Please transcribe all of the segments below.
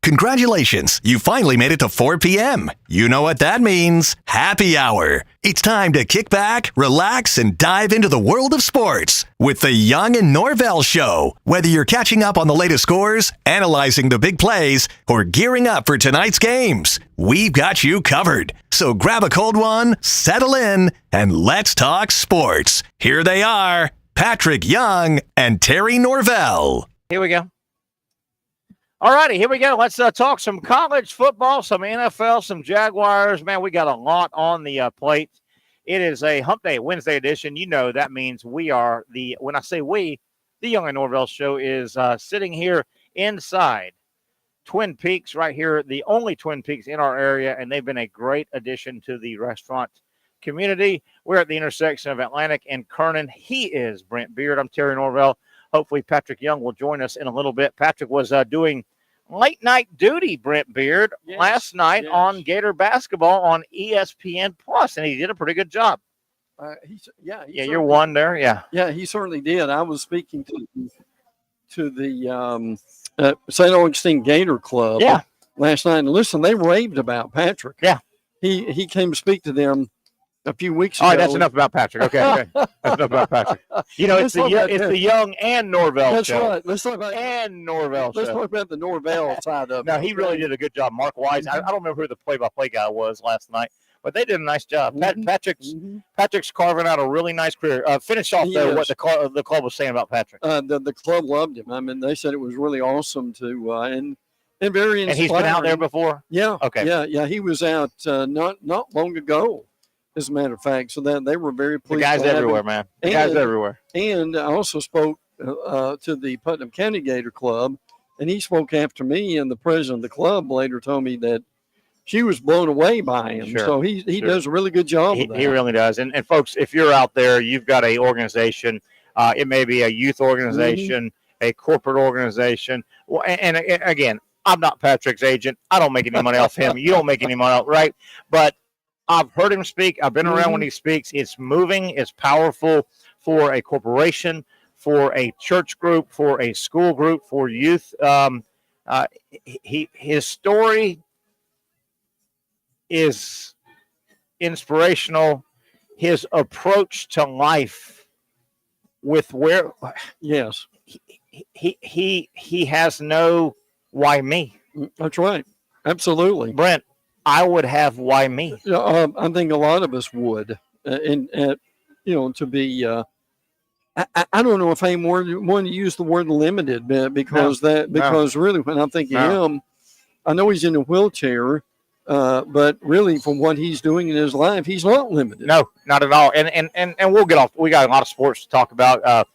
Congratulations, you finally made it to 4 p.m. You know what that means. Happy hour. It's time to kick back, relax, and dive into the world of sports with the Young and Norvelle Show. Whether you're catching up on the latest scores, analyzing the big plays, or gearing up for tonight's games, we've got you covered. So grab a cold one, settle in, and let's talk sports. Here they are, Patric Young and Terry Norvelle. Here we go. All righty, here we go. Let's talk some college football, some NFL, some Jaguars. Man, we got a lot on the plate. It is a Hump Day Wednesday edition. You know that means we are when I say we, the Young and Norvelle Show is sitting here inside Twin Peaks right here, the only Twin Peaks in our area, and they've been a great addition to the restaurant community. We're at the intersection of Atlantic and Kernan. He is Brent Beaird. I'm Terry Norvelle. Hopefully, Patric Young will join us in a little bit. Patric was doing late night duty, Brent Beaird, last night on Gator basketball on ESPN Plus, and he did a pretty good job. You're one there, yeah, he certainly did. I was speaking to the St. Augustine Gator Club last night, and listen, they raved about Patric. Yeah, he came to speak to them a few weeks ago. All right, that's enough about Patric. Okay. That's enough about Patric. You know, it's the Young and Norvelle that's show. That's right. Let's talk about Norvelle. Let's talk about the Norvelle side of it. No, he really did a good job. Mark Wise. I don't remember who the play-by-play guy was last night, but they did a nice job. Patric's carving out a really nice career. Finish off though what the club was saying about Patric. The club loved him. I mean, they said it was really awesome to and very inspiring. And he's been out there before. Yeah. Okay. Yeah. He was out not long ago. As a matter of fact, so that they were very pleased. The guys everywhere, man. The guys everywhere. And I also spoke to the Putnam County Gator Club, and he spoke after me. And the president of the club later told me that she was blown away by him. Sure. So he does a really good job of that. He really does. And folks, if you're out there, you've got a organization. It may be a youth organization, a corporate organization. Well, and again, I'm not Patric's agent. I don't make any money off him. You don't make any money off, right? But I've heard him speak. I've been around when he speaks. It's moving. It's powerful for a corporation, for a church group, for a school group, for youth. His story is inspirational. His approach to life he has no why me. That's right. Absolutely. Brent, I would have why me. I think a lot of us would, to be. I don't know if I want to use the word limited because really when I'm thinking him, I know he's in a wheelchair, but really from what he's doing in his life, he's not limited. No, not at all. And we'll get off. We got a lot of sports to talk about.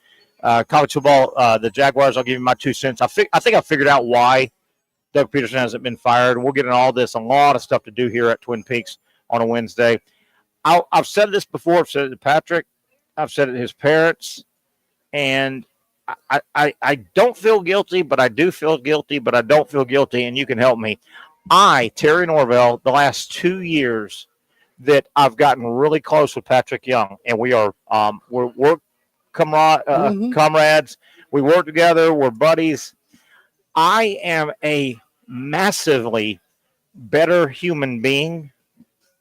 College football, the Jaguars. I'll give you my 2 cents. I think I figured out why Doug Pederson hasn't been fired. We'll get into all this. A lot of stuff to do here at Twin Peaks on a Wednesday. I've said this before. I've said it to Patric. I've said it to his parents. And I don't feel guilty, but I do feel guilty, but I don't feel guilty, and you can help me. Terry Norvelle, the last 2 years that I've gotten really close with Patric Young, and we are we're comrades. We work together. We're buddies. I am a massively better human being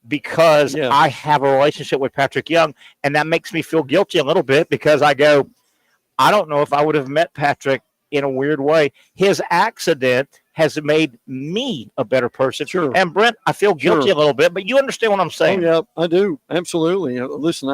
because I have a relationship with Patric Young, and that makes me feel guilty a little bit because I go, I don't know if I would have met Patric in a weird way. His accident has made me a better person. Sure. And Brent, I feel guilty a little bit, but you understand what I'm saying. Oh, yeah, I do. Absolutely. Listen,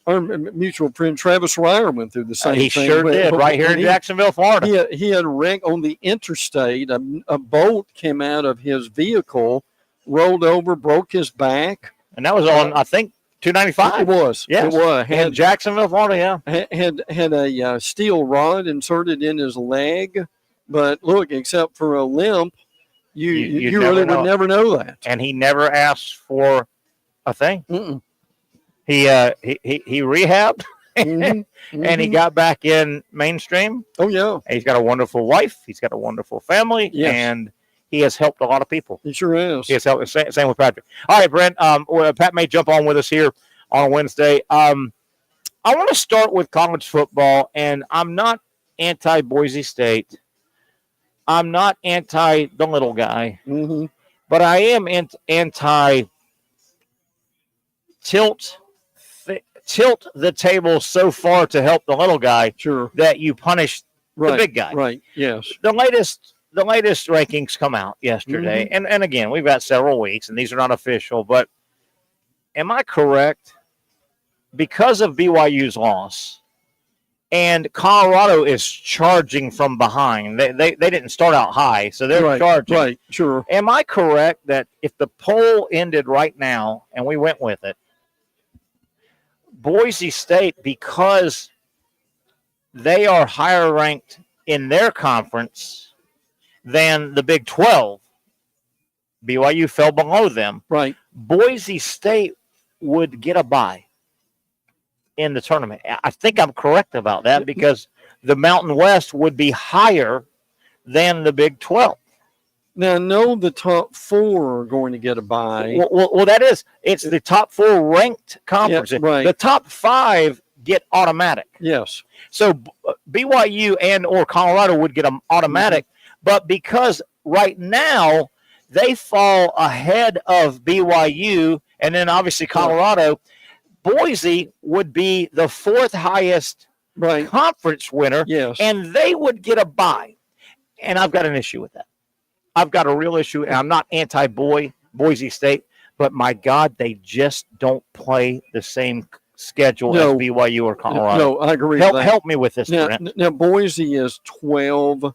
our mutual friend Travis Ryer went through the same thing. He sure did, right here in Jacksonville, Florida. He had a wreck on the interstate. A bolt came out of his vehicle, rolled over, broke his back. And that was on, I think, 295. It was. Yes. It was. In Jacksonville, Florida, Had a steel rod inserted in his leg. But look, except for a limp, you really would never know that. And he never asked for a thing. Mm-mm. He rehabbed and he got back in mainstream. Oh, yeah. And he's got a wonderful wife. He's got a wonderful family. Yes. And he has helped a lot of people. He sure has. He has helped. Same with Patric. All right, Brent. Pat may jump on with us here on a Wednesday. I want to start with college football, and I'm not anti-Boise State. I'm not anti the little guy, Mm-hmm. but I am anti tilt the table so far to help the little guy Sure. that you punish the big guy. Right. Yes. The latest rankings come out yesterday, and again, we've got several weeks, and these are not official, but am I correct? Because of BYU's loss, and Colorado is charging from behind. They didn't start out high, so they're charging. Right, sure. Am I correct that if the poll ended right now and we went with it, Boise State, because they are higher ranked in their conference than the Big 12, BYU fell below them. Right. Boise State would get a bye in the tournament. I think I'm correct about that because the Mountain West would be higher than the Big 12. Now, I know the top 4 are going to get a bye. Well, that is. It's the top 4 ranked conference. Yeah, right. The top 5 get automatic. Yes. So BYU and or Colorado would get them automatic, but because right now they fall ahead of BYU and then obviously Colorado, Boise would be the 4th highest conference winner, and they would get a bye. And I've got an issue with that. I've got a real issue, and I'm not anti-Boise State, but my God, they just don't play the same schedule as BYU or Colorado. No, I agree. Help me with this. Now, Boise is 12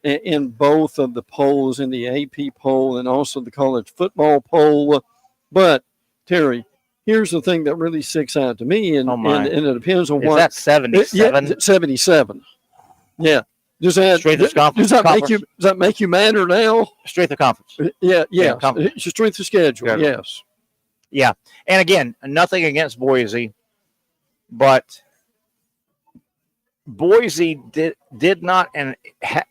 in both of the polls, in the AP poll and also the college football poll. But, Terry, here's the thing that really sticks out to me, and it depends on what. Is that 77? Yeah, 77. Yeah. Does that make you madder now? Strength of conference. Yeah. It's your strength of schedule. Yes. Yeah. And again, nothing against Boise, but Boise did not and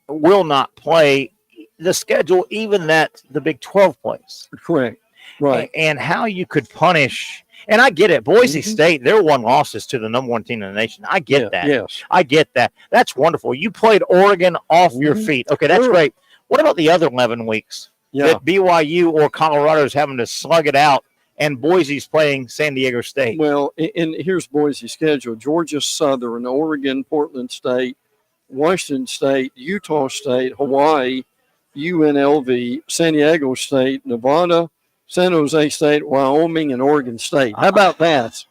will not play the schedule even that the Big 12 plays. Correct. Right. And how you could punish. And I get it. Boise State, their one loss is to the number 1 team in the nation. I get that. Yes. I get that. That's wonderful. You played Oregon off your feet. Okay, that's great. What about the other 11 weeks that BYU or Colorado is having to slug it out and Boise's playing San Diego State? Well, and here's Boise's schedule. Georgia Southern, Oregon, Portland State, Washington State, Utah State, Hawaii, UNLV, San Diego State, Nevada, San Jose State, Wyoming, and Oregon State. How about that?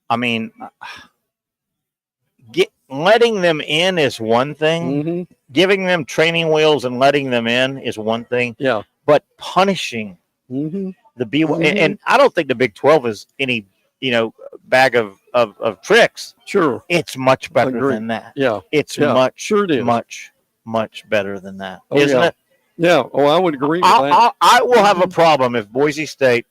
I mean, letting them in is one thing. Giving them training wheels and letting them in is one thing. Yeah. But punishing the BYU, and I don't think the Big 12 is any, bag of tricks. Sure. It's much better than that. Yeah. It's much better than that, isn't it? Yeah, I would agree with that. I will have a problem if Boise State,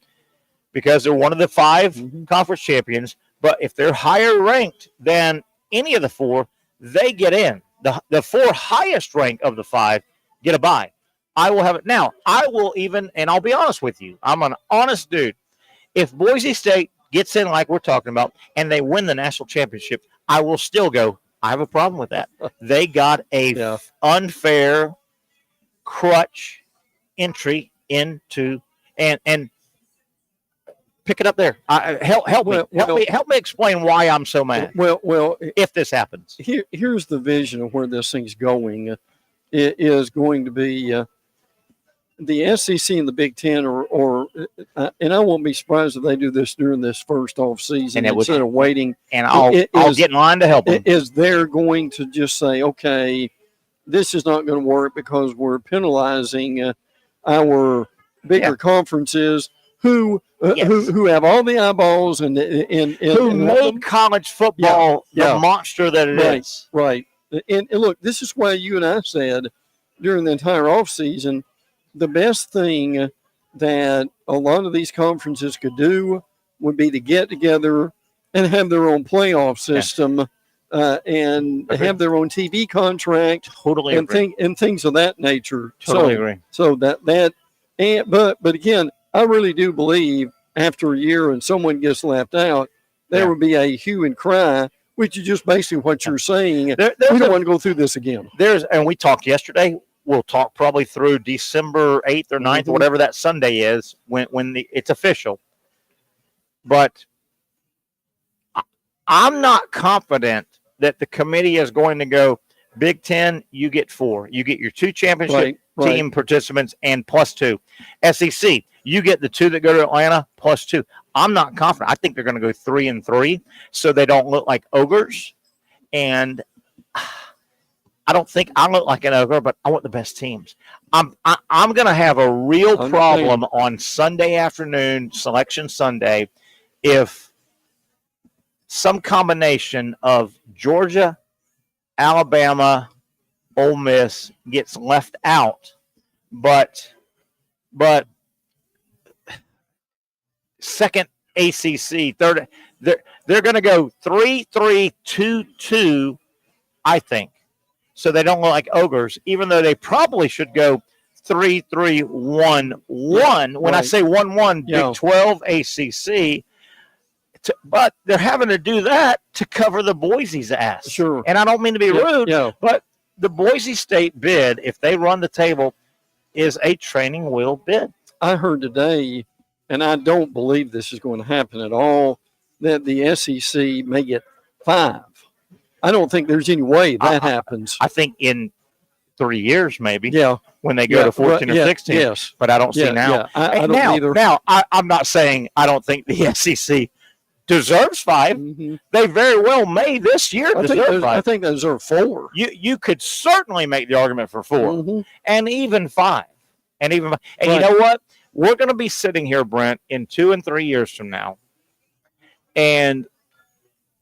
because they're one of the 5 conference champions, but if they're higher ranked than any of the 4, they get in. The 4 highest rank of the 5 get a bye. I will have it. Now, I will even, and I'll be honest with you, I'm an honest dude. If Boise State gets in like we're talking about and they win the national championship, I will still go, I have a problem with that. They got a unfair crutch entry into and pick it up there. Help me explain why I'm so mad. Well, if this happens, here's the vision of where this thing's going. It is going to be the SEC and the Big Ten, and I won't be surprised if they do this during this first off season instead of waiting. And I'll get in line to help them. Is they're going to just say, okay, this is not going to work because we're penalizing our bigger conferences who have all the eyeballs and who made college football the monster that it is. Right. And look, this is why you and I said during the entire offseason, the best thing that a lot of these conferences could do would be to get together and have their own playoff system. And have their own TV contract, and things of that nature. Totally agree. So but again, I really do believe after a year and someone gets left out, there would be a hue and cry, which is just basically what you're saying. We don't want to go through this again. And we talked yesterday. we'll talk probably through December 8th or 9th, whatever that Sunday is, when it's official. But I'm not confident that the committee is going to go, Big Ten, you get 4. You get your 2 championship team participants and +2. SEC, you get the 2 that go to Atlanta +2. I'm not confident. I think they're going to go 3-3 so they don't look like ogres. And I don't think I look like an ogre, but I want the best teams. I'm going to have a real problem on Sunday afternoon, Selection Sunday, if some combination of Georgia, Alabama, Ole Miss gets left out, but second ACC, third, they're going to go 3-3-2-2, I think, so they don't look like ogres, even though they probably should go 3-3-1-1. When I say 1-1, Big 12 ACC. But they're having to do that to cover the Boise's ass. Sure. And I don't mean to be rude, but the Boise State bid, if they run the table, is a training wheel bid. I heard today, and I don't believe this is going to happen at all, that the SEC may get 5. I don't think there's any way that happens. I think in 3 years, maybe. Yeah. When they go to 14 or 16. Yes. But I don't see now. I don't either. Now, I'm not saying I don't think the SEC deserves 5. They very well may this year deserve 5. I think they deserve 4. You could certainly make the argument for 4 and even 5. And you know what? We're going to be sitting here, Brent, in 2 and 3 years from now. And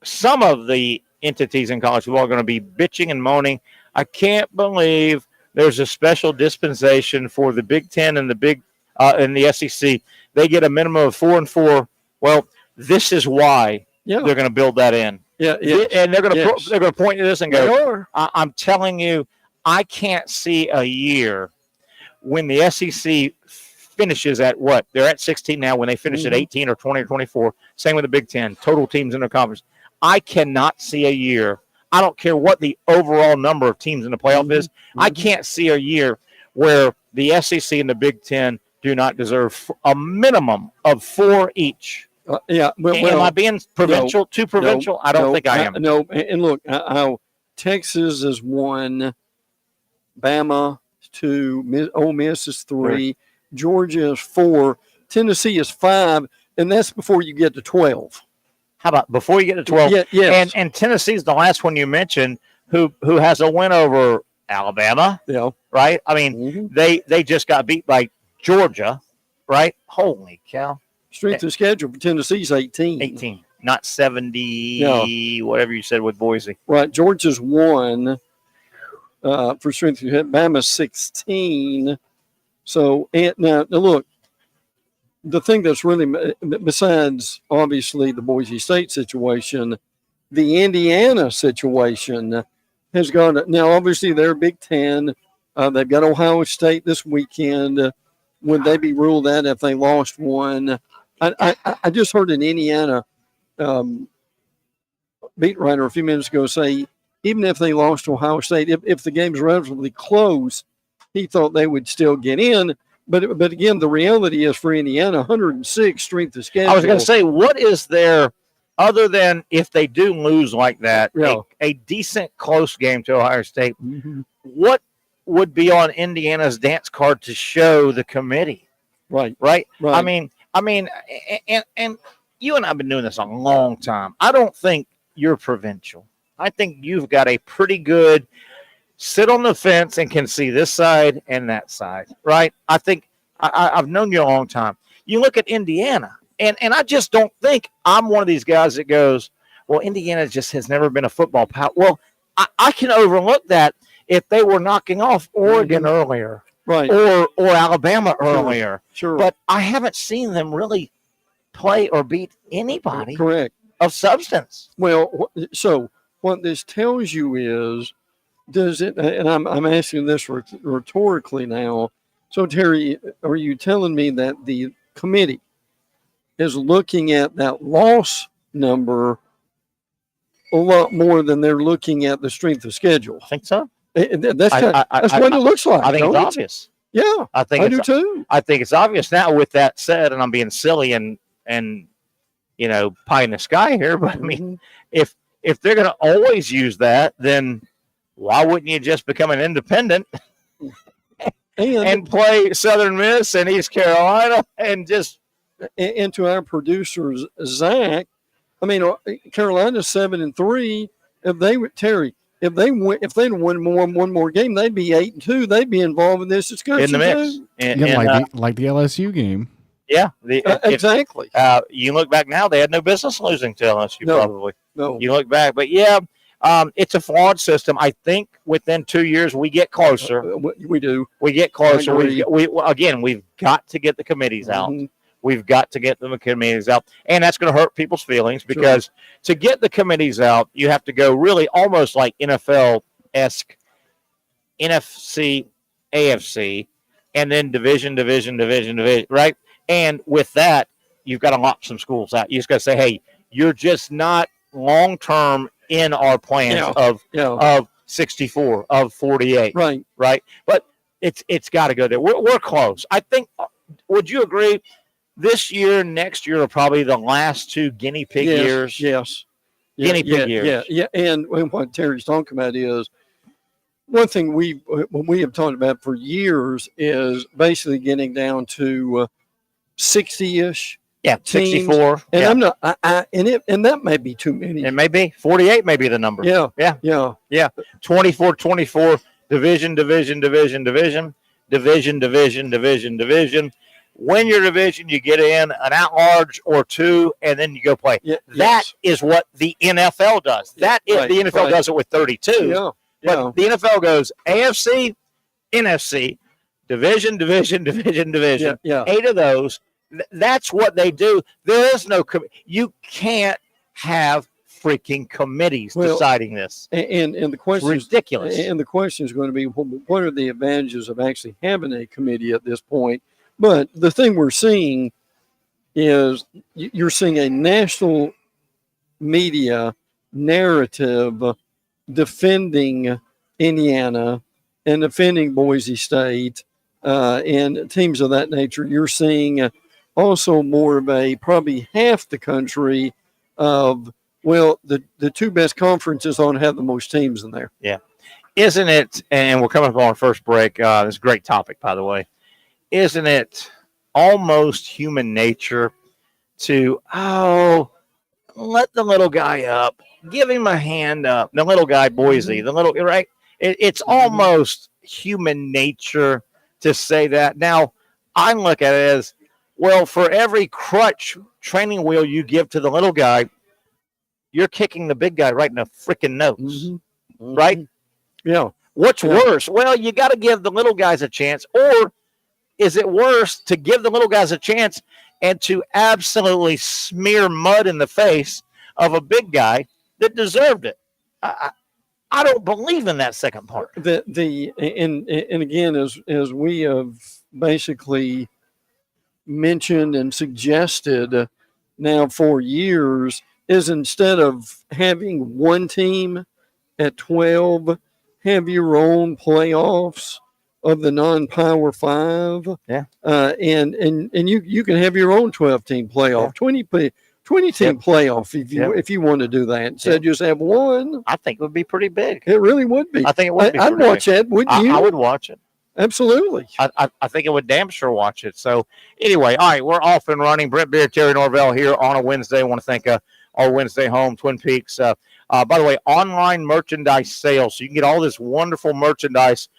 some of the entities in college football are going to be bitching and moaning. I can't believe there's a special dispensation for the Big Ten and the SEC. They get a minimum of 4-4. Well, this is why they're going to build that in. And they're going to point to this and go, I'm telling you, I can't see a year when the SEC finishes at what? They're at 16 now. When they finish at 18 or 20 or 24, same with the Big Ten, total teams in the conference. I cannot see a year. I don't care what the overall number of teams in the playoff is. I can't see a year where the SEC and the Big Ten do not deserve a minimum of 4 each. Am I being provincial? Too provincial? I don't think I am. No, and look, Texas is 1, Bama 2, Ole Miss is 3, Georgia is 4, Tennessee is 5, and that's before you get to 12. How about before you get to 12? Yes. And Tennessee's the last one you mentioned who has a win over Alabama. Yeah. Right? I mean, they just got beat by Georgia, right? Holy cow. Strength of schedule for Tennessee's 18. 18, not 70, whatever you said with Boise. Right. Georgia's 1 for strength of schedule. Bama's 16. So, now look, the thing that's really, besides obviously the Boise State situation, the Indiana situation has gone. Now, obviously, they're Big Ten. They've got Ohio State this weekend. Would they be ruled out if they lost one? I just heard an Indiana beat writer a few minutes ago say, even if they lost to Ohio State, if the game's relatively close, he thought they would still get in. But again, the reality is for Indiana, 106 strength of schedule. I was going to say, what is there, other than if they do lose like that, a decent close game to Ohio State, what would be on Indiana's dance card to show the committee? Right. I mean, and you and I have been doing this a long time. I don't think you're provincial. I think you've got a pretty good sit on the fence and can see this side and that side, right? I think I've known you a long time. You look at Indiana, and I just don't think I'm one of these guys that goes, well, Indiana just has never been a football power. Well, I can overlook that if they were knocking off Oregon earlier, right, or Alabama earlier. Sure. But I haven't seen them really play or beat anybody of substance. Well, so what this tells you is, does it, and I'm asking this rhetorically now, so Terry, are you telling me that the committee is looking at that loss number a lot more than they're looking at the strength of schedule? I think so. That's what it looks like. I think it's obvious. Yeah, I do too. I think it's obvious now. With that said, and I'm being silly and pie in the sky here, but I mean, if they're going to always use that, then why wouldn't you just become an independent and play Southern Miss and East Carolina and just? And to our producers, Zach, I mean, Carolina's 7-3. If they'd won one more game, they'd be 8-2. They'd be involved in this discussion in the mix, like the LSU game. Yeah, exactly. You look back now; they had no business losing to LSU. Probably. No. You look back, but yeah, it's a flawed system. I think within 2 years we get closer. We do. We get closer. We've got to get the committees out. We've got to get the committees out, and that's going to hurt people's feelings because to get the committees out, you have to go really almost like NFL-esque, NFC, AFC, and then division, right? And with that, you've got to lock some schools out. You just got to say, hey, you're just not long-term in our plans of 64, of 48. Right? But it's got to go there. We're close. I think, would you agree, this year, next year are probably the last two guinea pig years? Yes. Guinea pig years. Yeah. And what Terry's talking about is one thing we have talked about for years is basically getting down to 60-ish. Yeah, teams. 64. And I'm not, and that may be too many. It may be 48, may be the number. Yeah. 24, division. Win your division, you get in an at-large or two, and then you go play. That is what the NFL does. The NFL does it with 32. But the NFL goes AFC, NFC, division. 8 of those. That's what they do. There is no you can't have freaking committees deciding this. And the question is ridiculous. And the question is going to be, what are the advantages of actually having a committee at this point? But the thing we're seeing is you're seeing a national media narrative defending Indiana and defending Boise State and teams of that nature. You're seeing also more of probably half the country of, the two best conferences don't have the most teams in there. Yeah. Isn't it, and we're coming up on our first break. This is a great topic, by the way. Isn't it almost human nature to, let the little guy up, give him a hand up, the little guy, Boise, right? It's almost human nature to say that. Now, I look at it as, for every crutch training wheel you give to the little guy, you're kicking the big guy right in the freaking nose, right? Yeah. What's worse? Well, you got to give the little guys a chance, or is it worse to give the little guys a chance and to absolutely smear mud in the face of a big guy that deserved it? I don't believe in that second part. And again, as we have basically mentioned and suggested now for years, is instead of having one team at 12, have your own playoffs of the non-power 5. Yeah. And you can have your own 12-team playoff, 20-team playoff if you want to do that. Instead, just have one. I think it would be pretty big. It really would be. I think it would be. I'd watch that, wouldn't you? I would watch it. Absolutely. I think it would damn sure watch it. So anyway, all right, we're off and running. Brent Beaird, Terry Norvelle here on a Wednesday. I want to thank our Wednesday home, Twin Peaks. By the way, online merchandise sales. So you can get all this wonderful merchandise.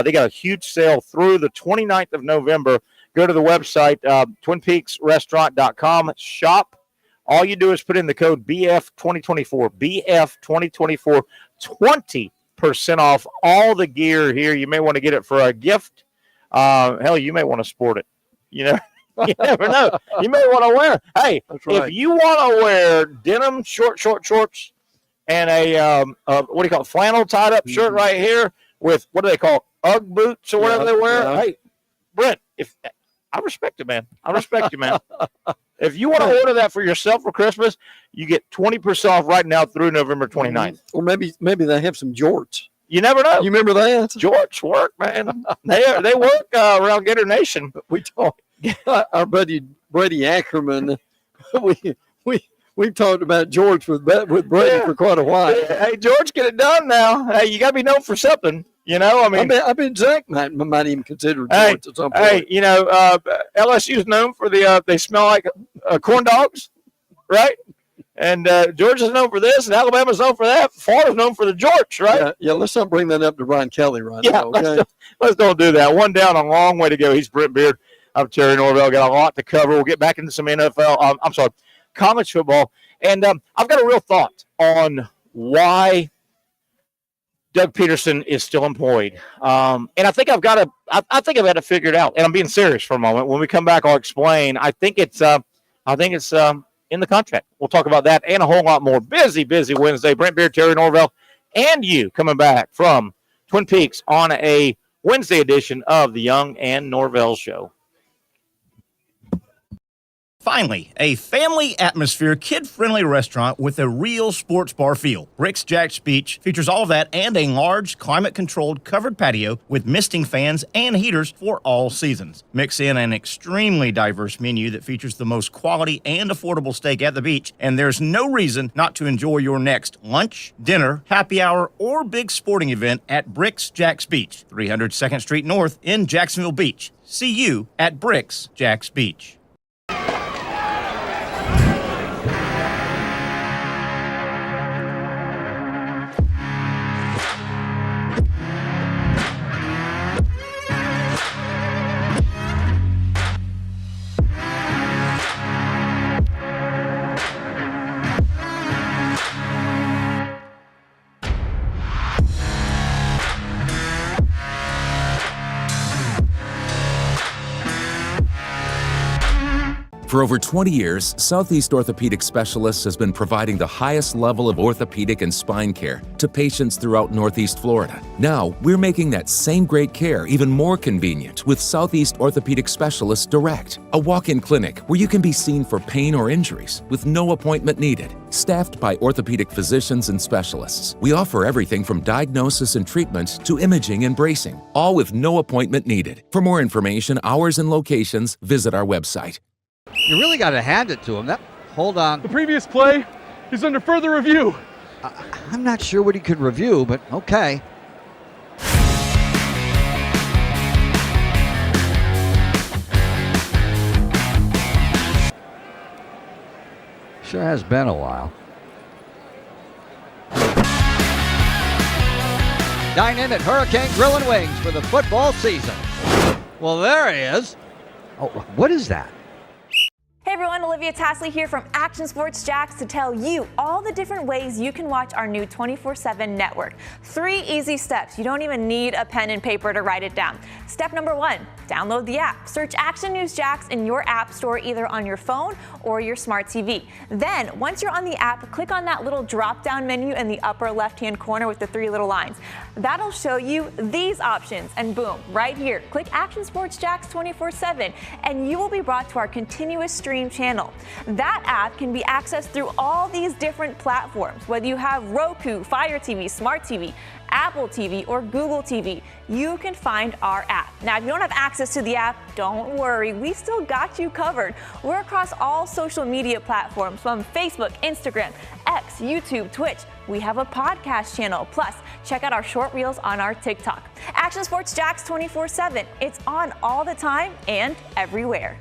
They got a huge sale through the 29th of November. Go to the website, twinpeaksrestaurant.com, shop. All you do is put in the code BF2024, BF2024, 20% off all the gear here. You may want to get it for a gift. Hell, you may want to sport it. You never know. You may want to wear. Hey, if you want to wear denim shorts and a what do you call it, flannel tied up shirt right here with what do they call Ugg boots or whatever they wear? Yeah. Hey, Brent, I respect it, man. I respect you, man. If you want to order that for yourself for Christmas, you get 20% off right now through November 29th. Or maybe they have some jorts. You never know. You remember that? George work, man. They work around Gator Nation. We talked. Our buddy Brady Ackerman. We've talked about George with Brady for quite a while. Hey, George, get it done now. Hey, you got to be known for something. You know, I mean, I bet Zach might even consider George at some point. Hey, you know, LSU's known for they smell like corn dogs, right? And Georgia's known for this, and Alabama's known for that. Florida's known for the George, right? Yeah, let's not bring that up to Brian Kelly now. Okay? Let's don't do that. One down, a long way to go. He's Brent Beaird. I'm Terry Norvelle. Got a lot to cover. We'll get back into some NFL. College football. And I've got a real thought on why Doug Pederson is still employed. And I think I've got to figure it out. And I'm being serious for a moment. When we come back, I'll explain. I think it's in the contract. We'll talk about that and a whole lot more. Busy Wednesday. Brent Beaird, Terry Norvelle, and you coming back from Twin Peaks on a Wednesday edition of the Young and Norvelle Show. Finally, a family atmosphere, kid-friendly restaurant with a real sports bar feel. Bricks Jack's Beach features all of that and a large, climate-controlled covered patio with misting fans and heaters for all seasons. Mix in an extremely diverse menu that features the most quality and affordable steak at the beach, and there's no reason not to enjoy your next lunch, dinner, happy hour, or big sporting event at Bricks Jack's Beach, 300 2nd Street North in Jacksonville Beach. See you at Bricks Jack's Beach. For over 20 years, Southeast Orthopedic Specialists has been providing the highest level of orthopedic and spine care to patients throughout Northeast Florida. Now, we're making that same great care even more convenient with Southeast Orthopedic Specialists Direct, a walk-in clinic where you can be seen for pain or injuries with no appointment needed. Staffed by orthopedic physicians and specialists, we offer everything from diagnosis and treatment to imaging and bracing, all with no appointment needed. For more information, hours, and locations, visit our website. You really got to hand it to him. Hold on. The previous play is under further review. I'm not sure what he could review, but okay. Sure has been a while. Dine in at Hurricane Grill and Wings for the football season. Well, there he is. Oh, what is that? Hey everyone, Olivia Tasley here from Action Sports Jacks to tell you all the different ways you can watch our new 24/7 network. 3 easy steps. You don't even need a pen and paper to write it down. Step number 1, download the app. Search Action News Jacks in your app store either on your phone or your smart TV. Then, once you're on the app, click on that little drop-down menu in the upper left-hand corner with the 3 little lines. That'll show you these options, and boom, right here, click Action Sports Jacks 24/7, and you will be brought to our continuous stream channel. That app can be accessed through all these different platforms, whether you have Roku, Fire TV, Smart TV, Apple TV, or Google TV. You can find our app. Now, if you don't have access to the app, don't worry. We still got you covered. We're across all social media platforms from Facebook, Instagram, X, YouTube, Twitch. We have a podcast channel. Plus, check out our short reels on our TikTok. Action Sports Jacks 24/7. It's on all the time and everywhere.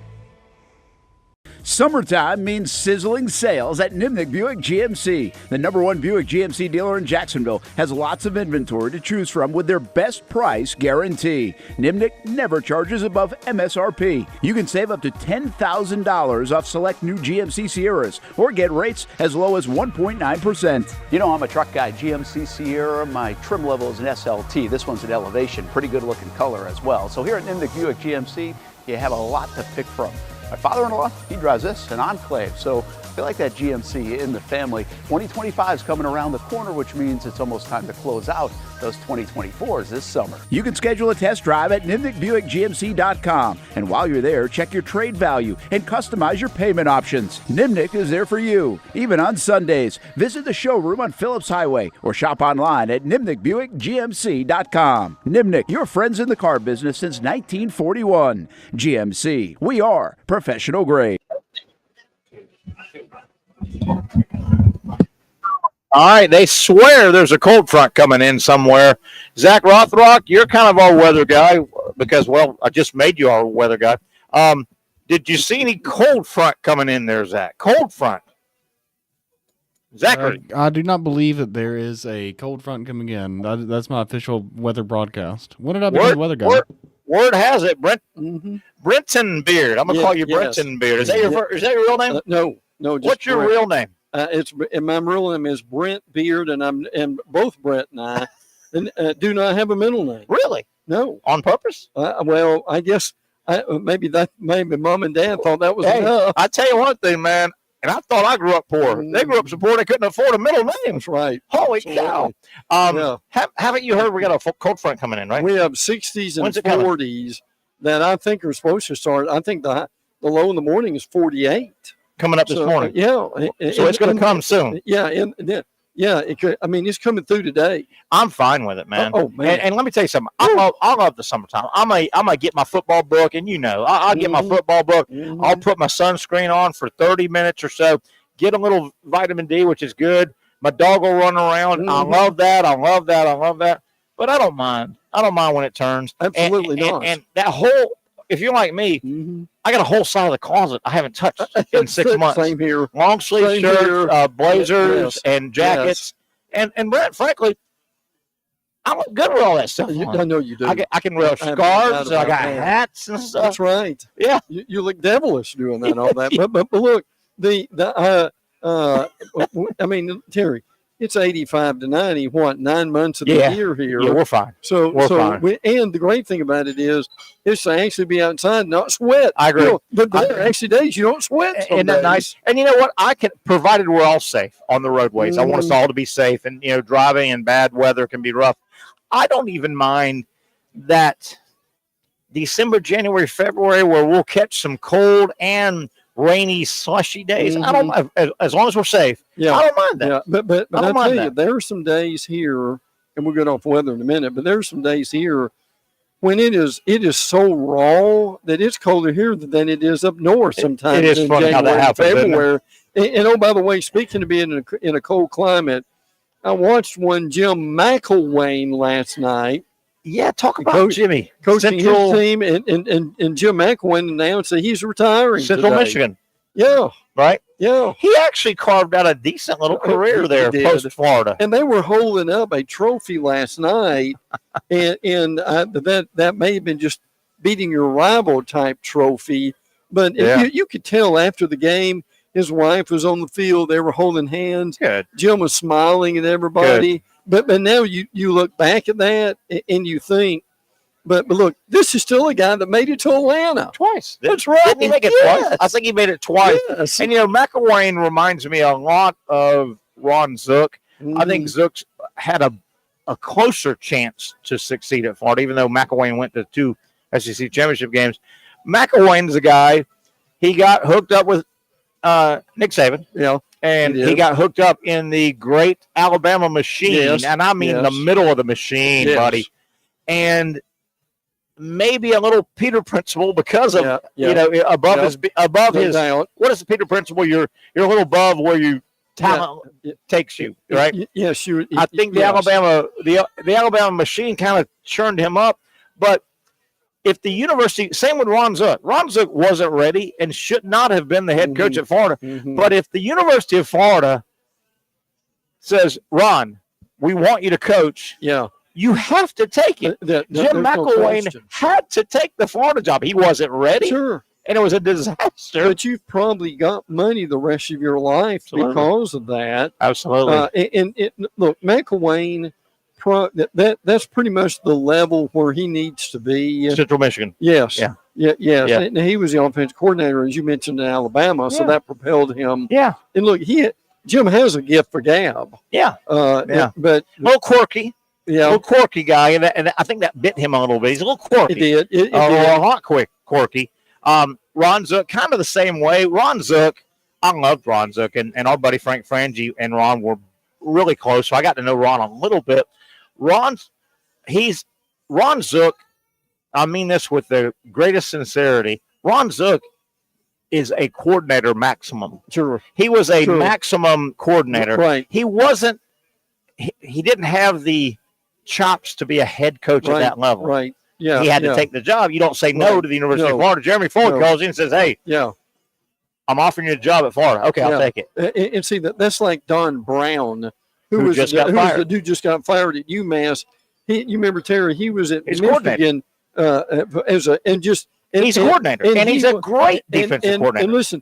Summertime means sizzling sales at Knecht Buick GMC. The #1 Buick GMC dealer in Jacksonville has lots of inventory to choose from with their best price guarantee. Knecht never charges above MSRP. You can save up to $10,000 off select new GMC Sierras or get rates as low as 1.9%. You know, I'm a truck guy. GMC Sierra, my trim level is an SLT. This one's an Elevation. Pretty good looking color as well. So here at Knecht Buick GMC, you have a lot to pick from. My father-in-law, he drives this, an Enclave, so I feel like that GMC in the family. 2025 is coming around the corner, which means it's almost time to close out those 2024s this summer. You can schedule a test drive at NimnickBuickGMC.com. And while you're there, check your trade value and customize your payment options. Nimnick is there for you, even on Sundays. Visit the showroom on Phillips Highway or shop online at NimnickBuickGMC.com. Nimnick, your friends in the car business since 1941. GMC, we are professional grade. All right, they swear there's a cold front coming in somewhere. Zach Rothrock, you're kind of our weather guy because, well, I just made you our weather guy. Did you see any cold front coming in there, Zach? Cold front. Zachary. I do not believe that there is a cold front coming in. That's my official weather broadcast. When did I become the weather guy? Word has it, Brenton Beaird. I'm gonna call you Brenton Beaird. Is that your real name? No. What's your real name? My real name is Brent Beaird, and both Brent and I do not have a middle name. Really? No. On purpose? Well, I guess maybe mom and dad thought that was enough. I tell you one thing, man. And I thought I grew up poor. They grew up so poor they couldn't afford a middle name. That's right. Holy cow! Haven't you heard we got a cold front coming in? Right. We have 60s and 40s that I think are supposed to start. I think the low in the morning is 48. Coming up this morning. Yeah. So it's going to come soon. Yeah. It could, it's coming through today. I'm fine with it, man. Oh man. And let me tell you something. I love the summertime. I'm gonna get my football book, and I'll get my football book. Mm-hmm. I'll put my sunscreen on for 30 minutes or so. Get a little vitamin D, which is good. My dog will run around. Mm-hmm. I love that. But I don't mind. I don't mind when it turns. Absolutely not. And that whole, if you're like me, I got a whole side of the closet I haven't touched in 6 months. Same here. Long sleeve shirts, blazers, and jackets. Yes. And Brent, frankly, I look good with all that stuff. I know you do. I can wear scarves. I got hats and stuff. That's right. Yeah. You look devilish doing that and all that. But look, Terry, it's 85 to 90. 9 months of the year here. Yeah, we're fine. So fine. And the great thing about it is to actually be outside, not sweat. I agree. But there are actually days you don't sweat. Isn't that nice? And you know what? Provided we're all safe on the roadways. I want us all to be safe. And driving in bad weather can be rough. I don't even mind that December, January, February, where we'll catch some cold and rainy, slushy days. I don't, as long as we're safe. Yeah, I don't mind that. Yeah, but I tell you, there are some days here, and we'll get off weather in a minute. But there are some days here when it is so raw that it's colder here than it is up north. Sometimes it is in funny January, how that happens, February. And oh, by the way, speaking of being in a cold climate, I watched Jim McElwain last night. Yeah, talk about Jimmy coaching his team, and Jim McElwain announced that he's retiring. Central today. Michigan. Yeah. Right? Yeah. He actually carved out a decent little career there post Florida. And they were holding up a trophy last night, and that may have been just beating your rival type trophy. But you could tell after the game, his wife was on the field. They were holding hands. Good. Jim was smiling at everybody. Good. But now you look back at that and you think, but look, this is still a guy that made it to Atlanta twice. That's right. Didn't he make it twice? I think he made it twice. Yes. And McElwain reminds me a lot of Ron Zook. I think Zook had a closer chance to succeed at Florida, even though McElwain went to 2 SEC championship games. McElwain's a guy. He got hooked up with Nick Saban. Yeah. And he got hooked up in the great Alabama machine. And I mean the middle of the machine, buddy. And maybe a little Peter principle because of above his what is the Peter principle? You're a little above where your talent takes you, right? Yes, I think the Alabama machine kind of churned him up, but if the university, same with Ron Zook wasn't ready and should not have been the head coach at Florida. But if the University of Florida says, Ron, we want you to coach, you have to take it. Jim McElwain had to take the Florida job. He wasn't ready. Sure. And it was a disaster. But you've probably got money the rest of your life because of that. Absolutely. Look, McElwain, that's pretty much the level where he needs to be. Central Michigan. Yes. Yeah. Yes. Yeah. And he was the offensive coordinator, as you mentioned, in Alabama, so that propelled him. Yeah. And look, Jim has a gift for gab. Yeah. But a little quirky. little quirky guy, and I think that bit him a little bit. He's a little quirky. It did. A lot quirky. Ron Zook, kind of the same way. Ron Zook, I loved Ron Zook, and our buddy Frank Frangie and Ron were really close, so I got to know Ron a little bit. Ron Zook, I mean this with the greatest sincerity, Ron Zook is a coordinator maximum. Sure. He was a maximum coordinator. Right. He wasn't, he didn't have the chops to be a head coach at that level. Right. Yeah. He had to take the job. You don't say no to the University of Florida. Jeremy Ford calls you and says, hey, I'm offering you a job at Florida. Okay, I'll take it. And see, that's like Don Brown, who just got fired. The dude just got fired at UMass. You remember, Terry, he was at Michigan he's a coordinator, and he's a great defensive coordinator. And listen,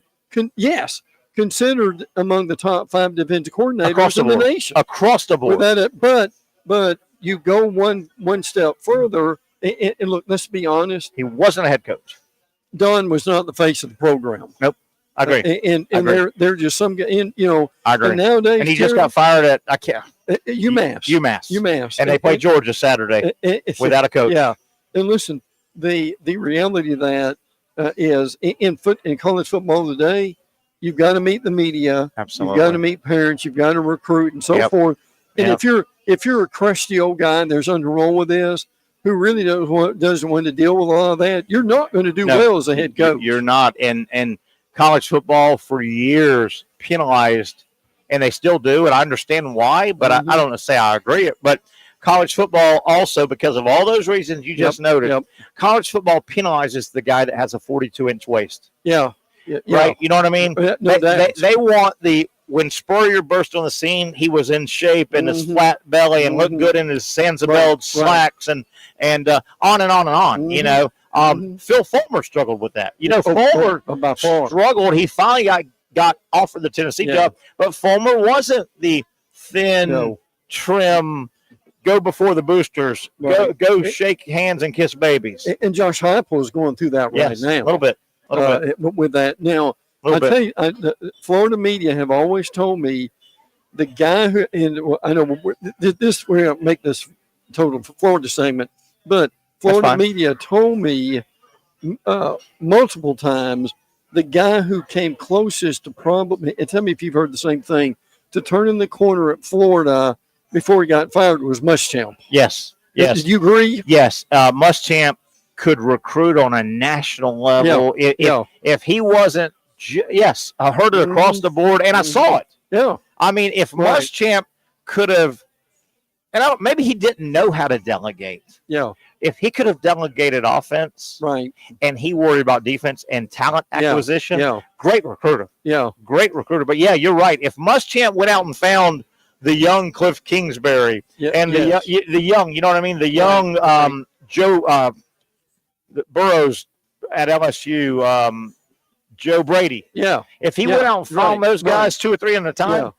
considered among the top 5 defensive coordinators in the nation. Across the board. But you go one step further, and look, let's be honest. He wasn't a head coach. Don was not the face of the program. Nope. I agree. And they're just some guy, I agree. And nowadays, and he just got fired at UMass. And they play Georgia Saturday without a coach. Yeah. And listen, the reality of that is in college football today, you've got to meet the media. Absolutely. You've got to meet parents. You've got to recruit and so forth. And if you're a crusty old guy and there's nothing wrong with this, who really doesn't want to deal with all of that, you're not going to do well as a head coach. You're not. And college football for years penalized, and they still do, and I understand why, but I don't say I agree. But college football also, because of all those reasons you just noted, college football penalizes the guy that has a 42-inch waist. Yeah. Right? You know what I mean? They want when Spurrier burst on the scene, he was in shape and his flat belly and looked good in his Sansa slacks and on and on and on, you know. Phil Fulmer struggled with that. You know, Fulmer struggled. He finally got offered the Tennessee job, but Fulmer wasn't the thin, trim, go before the boosters, go shake hands and kiss babies. And Josh Heupel is going through that right now. A little bit. With that. Now, I tell you, the Florida media have always told me the guy who, and I know we're going to make this total Florida segment, but Florida media told me multiple times the guy who came closest to probably, and tell me if you've heard the same thing, to turning the corner at Florida before he got fired was Muschamp. Yes. Did you agree? Yes. Muschamp could recruit on a national level. If he wasn't, I heard it across the board, and I saw it. Yeah. I mean, if Muschamp could have, and maybe he didn't know how to delegate. Yeah. If he could have delegated offense, and he worried about defense and talent acquisition, great recruiter. Yeah. Great recruiter. But, you're right. If Muschamp went out and found the young Cliff Kingsbury and the young, you know what I mean? The young Joe Burrows at LSU, Joe Brady. Yeah. If he went out and found those guys 2 or 3 at a time,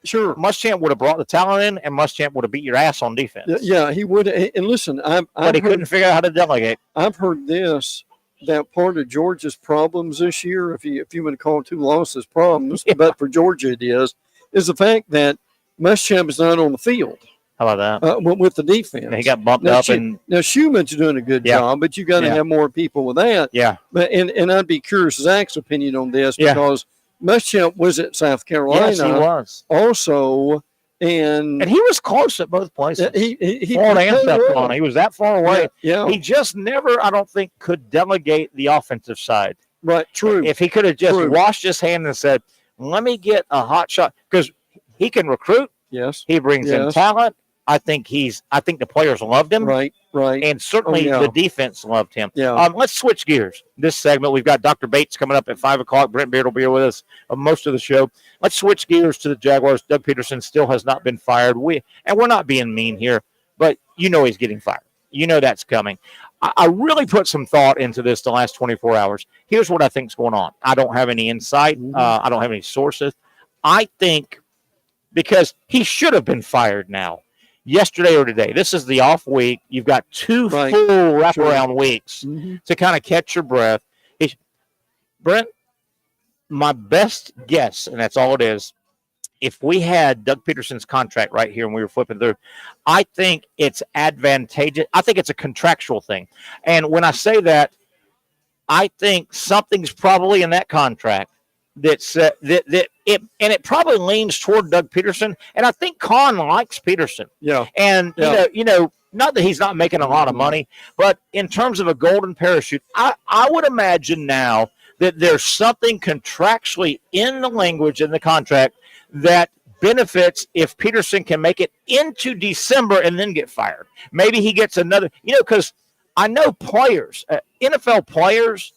sure, Muschamp would have brought the talent in, and Muschamp would have beat your ass on defense. Yeah, he would. And listen, but he couldn't figure out how to delegate. I've heard this, that part of Georgia's problems this year, if you want to call it 2 losses problems, but for Georgia it is the fact that Muschamp is not on the field. How about that? With the defense. He got bumped up. Now, Schumann's doing a good job, but you got to have more people with that. Yeah. But and I'd be curious Zach's opinion on this because Muschamp was at South Carolina. Yes, he was. Also, and he was close at both places. Florida and South Carolina. He was that far away. Yeah. He just never, I don't think, could delegate the offensive side. Right, true. If he could have just washed his hand and said, let me get a hot shot, because he can recruit. Yes. He brings in talent. I think the players loved him. Right. And certainly the defense loved him. Yeah. Let's switch gears. This segment, we've got Dr. Bates coming up at 5 o'clock. Brent Beaird will be here with us most of the show. Let's switch gears to the Jaguars. Doug Pederson still has not been fired. We're not being mean here, but he's getting fired. That's coming. I really put some thought into this the last 24 hours. Here's what I think is going on. I don't have any insight. I don't have any sources. I think because he should have been fired now. Yesterday or today. This is the off week. You've got 2 full wraparound weeks to kind of catch your breath. Brent, my best guess, and that's all it is if we had Doug Pederson's contract right here and we were flipping through, I think it's advantageous. I think it's a contractual thing. And when I say that, I think something's probably in that contract it probably leans toward Doug Pederson. And I think Con likes Pederson. Yeah. And, you know, not that he's not making a lot of money, but in terms of a golden parachute, I would imagine now that there's something contractually in the language in the contract that benefits if Pederson can make it into December and then get fired. Maybe he gets another, because I know players, NFL players,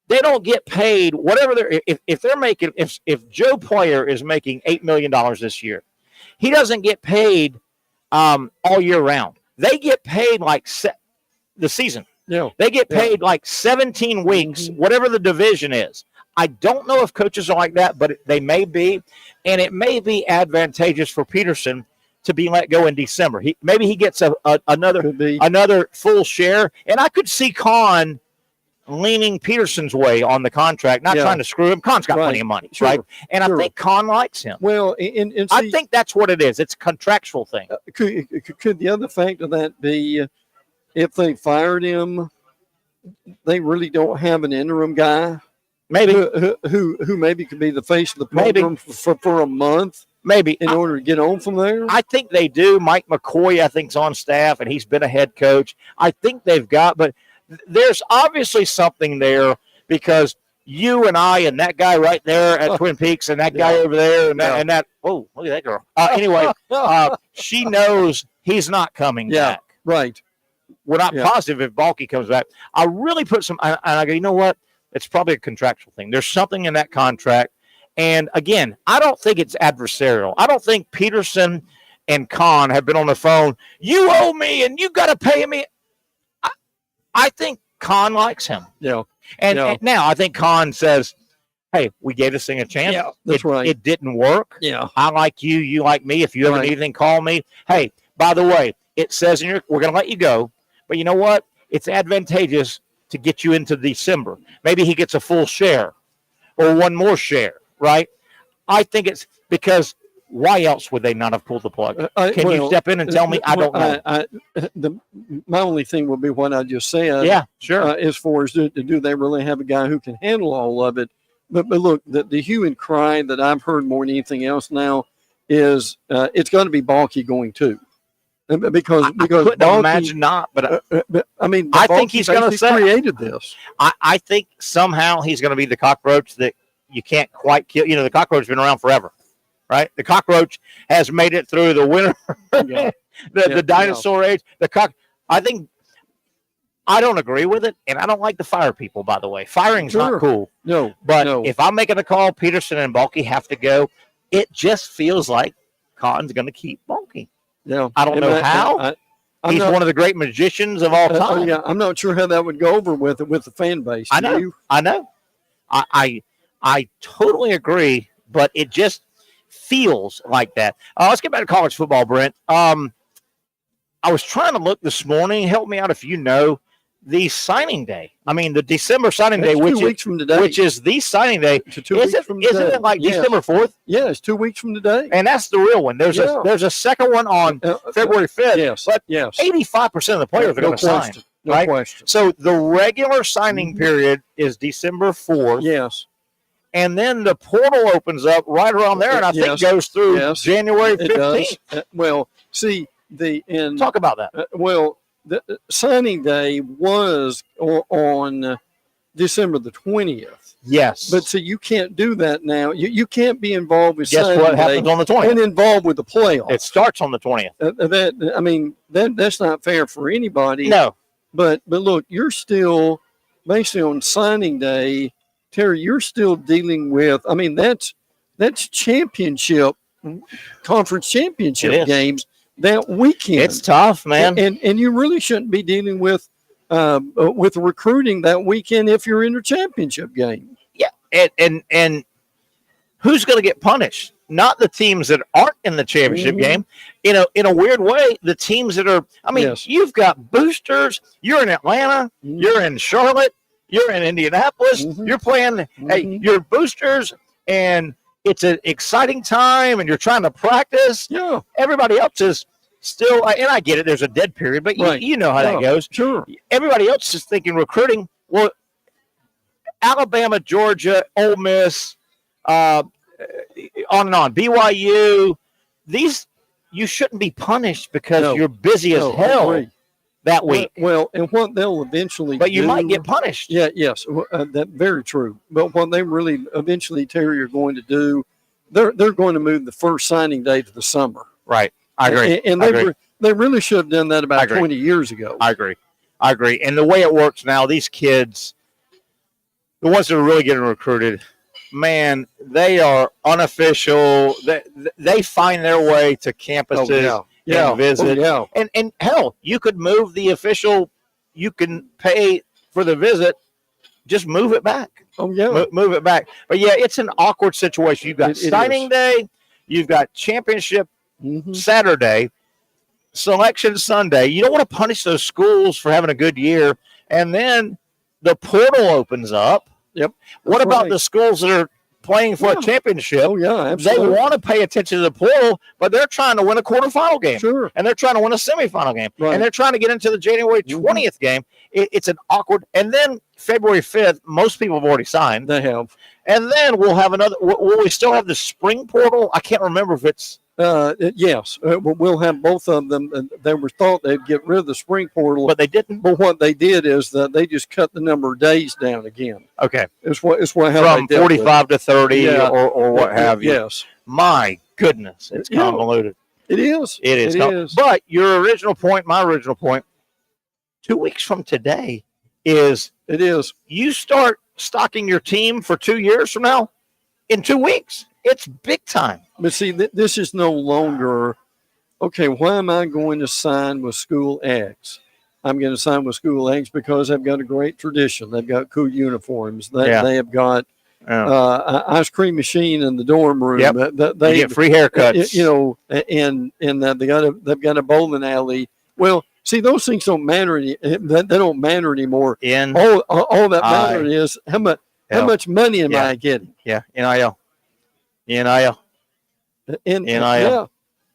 they don't get paid whatever they're, if they're making, if Joe Player is making $8 million this year, he doesn't get paid all year round. They get paid like the season. Yeah. They get paid like 17 weeks, whatever the division is. I don't know if coaches are like that, but they may be. And it may be advantageous for Pederson to be let go in December. Maybe he gets another full share. And I could see Con leaning Peterson's way on the contract, not trying to screw him. Con's got plenty of money, right? And I think Con likes him. Well, I think that's what it is. It's a contractual thing. Could the other factor of that be if they fired him, they really don't have an interim guy? Maybe who maybe could be the face of the program for a month, maybe in order to get on from there. I think they do. Mike McCoy, I think, is on staff, and he's been a head coach. I think they've got, but there's obviously something there because you and I and that guy right there at Twin Peaks and that guy over there and that. Oh, look at that girl. Anyway, she knows he's not coming back. Right. We're not positive if Balky comes back. I really put some, and I go, you know what? It's probably a contractual thing. There's something in that contract. And again, I don't think it's adversarial. I don't think Pederson and Con have been on the phone. You owe me and you got to pay me. I think Con likes him. Yeah. And now I think Con says, hey, we gave this thing a chance. Yeah, that's right. It didn't work. Yeah. I like you. You like me. If you ever need anything, call me. Hey, by the way, it says we're going to let you go. But you know what? It's advantageous to get you into December. Maybe he gets a full share or one more share, right? I think it's because why else would they not have pulled the plug? Can you step in and tell me? I don't know. My only thing would be what I just said. Yeah, sure. As far as do they really have a guy who can handle all of it? But look, the hue and cry that I've heard more than anything else now is it's going to be Balky going too. Because I couldn't imagine not, but I mean, I think he's going to say created this. I think somehow he's going to be the cockroach that you can't quite kill. The cockroach has been around forever, right? The cockroach has made it through the winter, the dinosaur age. I think I don't agree with it, and I don't like to fire people. By the way, firing's not cool. No, but if I'm making a call, Pederson and Balky have to go. It just feels like Con's going to keep Balky. Yeah, I don't know how. He's one of the great magicians of all time. I'm not sure how that would go over with the fan base. I know. I totally agree, but it just feels like that. Let's get back to college football, Brent. I was trying to look this morning. Help me out if you know the signing day. I mean, the December signing day, which 2 weeks from today, which is the signing day. Isn't it like December 4th? Yeah, it's 2 weeks from today, and that's the real one. There's a second one on February 5th. Yes, but 85% of the players are going to sign. No question. So the regular signing period is December 4th. Yes. And then the portal opens up right around there, and I think goes through January 15th. Well, see, talk about that. The signing day was on December the 20th. Yes. But so you can't do that now. You can't be involved with signing what happens on the 20th? And involved with the playoffs. It starts on the 20th. That's not fair for anybody. No. But look, you're still, basically on signing day, Terry, you're still dealing with, that's championship, conference championship games that weekend. It's tough, man. And you really shouldn't be dealing with recruiting that weekend if you're in the championship game. Yeah, and who's going to get punished? Not the teams that aren't in the championship game. In a weird way, the teams that are. You've got boosters. You're in Atlanta. You're in Charlotte. You're in Indianapolis. You're playing. Hey, you're boosters and it's an exciting time and you're trying to practice. Yeah. Everybody else is still, and I get it, there's a dead period, but Right. you know how that goes. Sure. Everybody else is thinking recruiting. Well, Alabama, Georgia, Ole Miss, on and on, BYU, these, you shouldn't be punished because you're busy as hell that week. Well, and what they'll eventually But you do, might get punished. Yeah, yes, that's very true. But what they really eventually, Terry, are going to do, they're going to move the first signing day to the summer. Right. I agree. And they really should have done that about 20 years ago. I agree. And the way it works now, these kids, the ones that are really getting recruited, man, they are unofficial. They find their way to campuses and visit. And hell, you could move the official. You can pay for the visit. Just move it back. Oh, yeah. Move it back. But, yeah, it's an awkward situation. You've got signing day. You've got championship Saturday, selection Sunday. You don't want to punish those schools for having a good year. And then the portal opens up. Yep. What about the schools that are playing for a championship? Oh, yeah, absolutely. They want to pay attention to the portal, but they're trying to win a quarterfinal game. Sure. And they're trying to win a semifinal game. Right. And they're trying to get into the January 20th game. It's an awkward. And then February 5th, most people have already signed. They have. And then we'll have another. Will we still have the spring portal? I can't remember if it's. Yes, we'll have both of them. They were thought they'd get rid of the spring portal, but they didn't. But what they did is that they just cut the number of days down again. Okay, it's what from 45 to 30 or what have you. Yes, my goodness, it's convoluted. It is. It is. But your original point, my original point, 2 weeks from today is you start stocking your team for 2 years from now. In 2 weeks, it's big time. But see, this is no longer, okay, why am I going to sign with School X? I'm going to sign with School X because they've got a great tradition. They've got cool uniforms. They have got ice cream machine in the dorm room. Yep. They get free haircuts. And they've got a bowling alley. Well, see, those things don't matter. They don't matter anymore. All that matters is how much money am I getting? Yeah, NIL. NIL.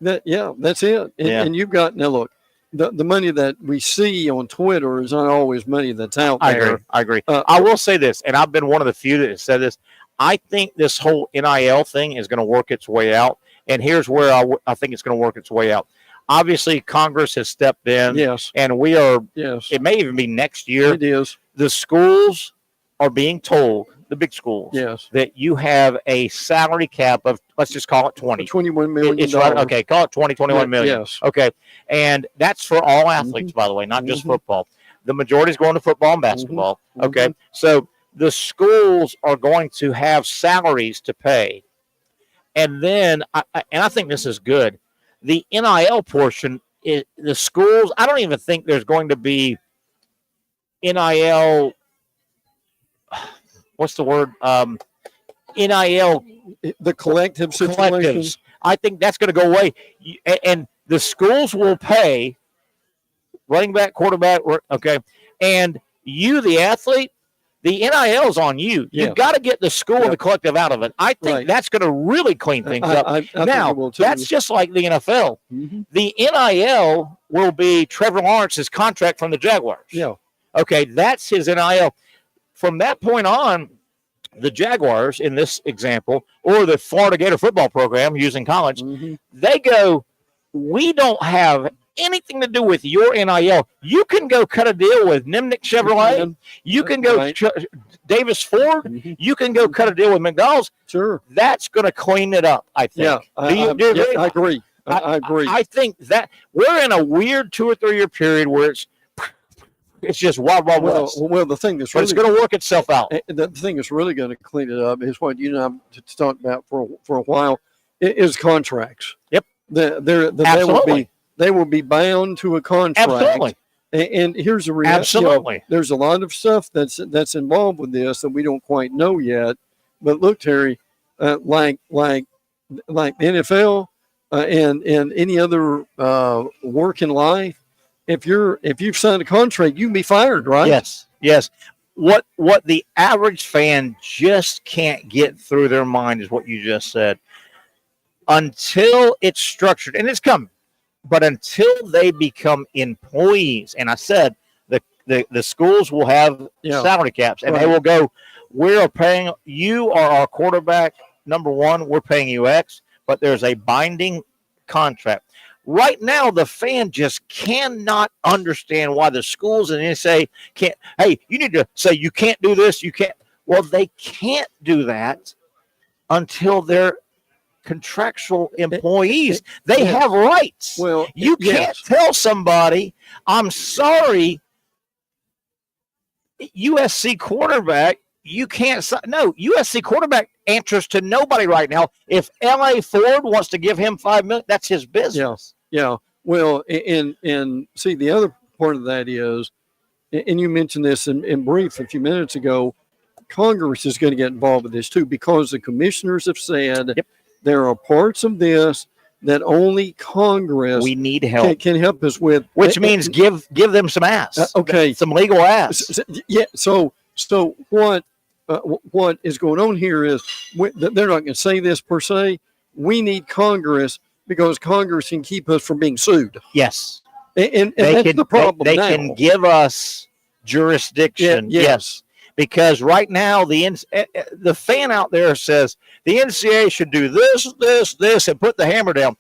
That's it. And you've got, now look, the money that we see on Twitter is not always money that's out there. I agree. I will say this, and I've been one of the few that has said this. I think this whole NIL thing is going to work its way out. And here's where I think it's going to work its way out. Obviously, Congress has stepped in. Yes. And we are, it may even be next year. It is. The schools are being told, the big schools, that you have a salary cap of, let's just call it 20. $21 million. It's right. Okay, call it 21 million. Yes. Okay. And that's for all athletes, by the way, not just football. The majority is going to football and basketball. Okay. So the schools are going to have salaries to pay. And then, I think this is good, the NIL portion, the schools, I don't even think there's going to be NIL, what's the word? NIL. The collective situation. I think that's going to go away. And the schools will pay running back, quarterback, okay, and you, the athlete, the NIL is on you. You've got to get the school and the collective out of it. I think that's going to really clean things up. I now, that's just like the NFL. The NIL will be Trevor Lawrence's contract from the Jaguars. Yeah. Okay, that's his NIL. From that point on, the Jaguars, in this example, or the Florida Gator football program using college, they go, we don't have anything to do with your NIL. You can go cut a deal with Knecht Chevrolet. You can go Davis Ford. You can go cut a deal with McDonald's. Sure. That's going to clean it up, I think. Yeah, do you agree? I agree. I agree. I think that we're in a weird 2 or 3 year period where it's just wild west. Well, the thing that's it's going to work itself out. The thing that's really going to clean it up is what you know I've talked about for a while is contracts. Yep. They will be bound to a contract. Absolutely. And here's the reality. Absolutely. There's a lot of stuff that's involved with this that we don't quite know yet. But look, Terry, like the NFL and any other work in life, if you've signed a contract, you can be fired, right? Yes. what the average fan just can't get through their mind is what you just said. Until it's structured, and it's coming, but until they become employees, and I said the schools will have salary caps, and they will go, we're paying, you are our quarterback, number one, we're paying you X, but there's a binding contract. Right now, the fan just cannot understand why the schools and NSA can't. Hey, you need to say you can't do this. You can't. Well, they can't do that until they're contractual employees. They have rights. Well, you can't tell somebody, I'm sorry, USC quarterback, you can't. No, USC quarterback answers to nobody right now. If LA Ford wants to give him $5 million, that's his business. Yeah. Well, and see, the other part of that is, and you mentioned this in brief a few minutes ago, Congress is going to get involved with this too, because the commissioners have said there are parts of this that only Congress we need help can help us with, which means give them some ass, some legal ass. Yeah. So what is going on here is they're not going to say this per se. We need Congress because Congress can keep us from being sued. Yes, and that's the problem. They can give us jurisdiction. Yes. Because right now the fan out there says the NCAA should do this, and put the hammer down.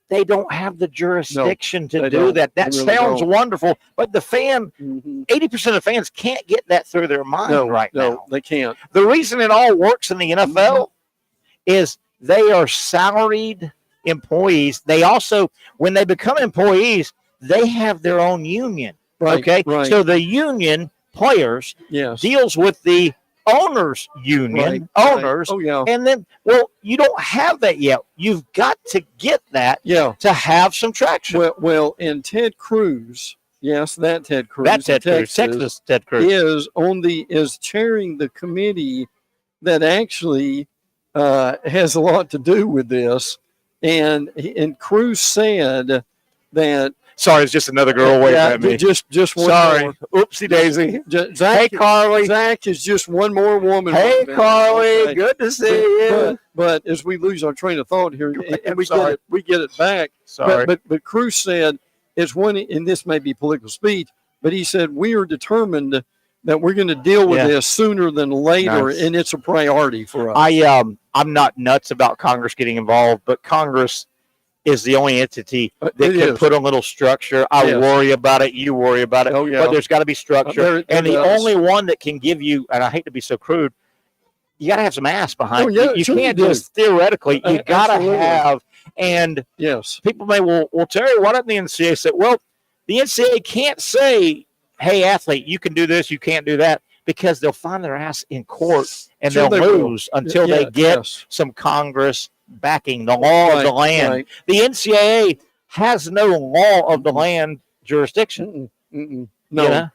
They don't have the jurisdiction to do that. That really sounds wonderful, but the fan, 80% of fans can't get that through their mind now. No, they can't. The reason it all works in the NFL is they are salaried employees. They also, when they become employees, they have their own union. Right, okay, right. So the union players deals with the owners union owners. Oh, yeah. And then, well, you don't have that yet. You've got to get that to have some traction. Well, and Ted Cruz, Ted Cruz, Texas Ted Cruz is chairing the committee that actually has a lot to do with this. And Cruz said that. Sorry, it's just another girl waving at me. Just one Sorry. more. Oopsie daisy. Hey, Carly. Zach is just one more woman. Hey, Carly. Good to see you. But as we lose our train of thought here, and we get it back. Sorry. But Cruz said it's one, and this may be political speech, but he said we are determined that we're going to deal with this sooner than later, and it's a priority for us. I'm not nuts about Congress getting involved, but Congress is the only entity that can put a little structure. I worry about it. You worry about it. Oh, yeah. But there's got to be structure. And the only one that can give you, and I hate to be so crude, you got to have some ass behind it. You can't just theoretically. You got to have. And people may, well, Terry, why didn't the NCAA say, well, the NCAA can't say, hey, athlete, you can do this, you can't do that, because they'll find their ass in court and they'll lose until they get some Congress backing the law of the land. Right. The NCAA has no law of the land jurisdiction. No.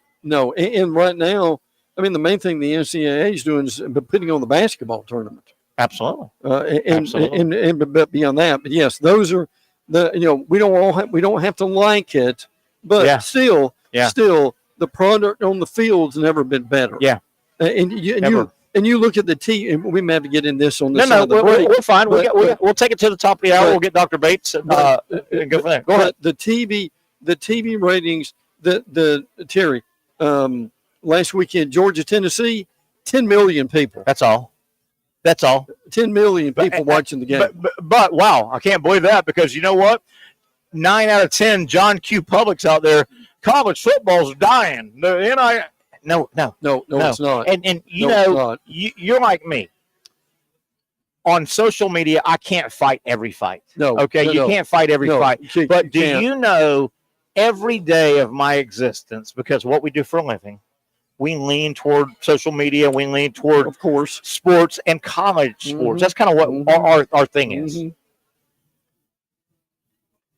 And right now, I mean, the main thing the NCAA is doing is putting on the basketball tournament. Absolutely. But beyond that, but yes, those are we don't have to like it, but still the product on the field's never been better. Yeah. And you look at the T, and we may have to get in this on the we're fine. We'll take it to the top of the hour. We'll get Dr. Bates and go from there. Go ahead. The TV ratings, Terry, last weekend, Georgia, Tennessee, 10 million people. That's all. 10 million people watching the game. But wow, I can't believe that, because you know what? 9 out of 10 John Q. Publics out there, college football's dying. No, it's not. And you're like me. On social media, I can't fight every fight. You can't fight every fight. But do you know, every day of my existence, because what we do for a living, we lean toward social media, we lean toward, of course, sports and college sports. That's kind of what our thing is.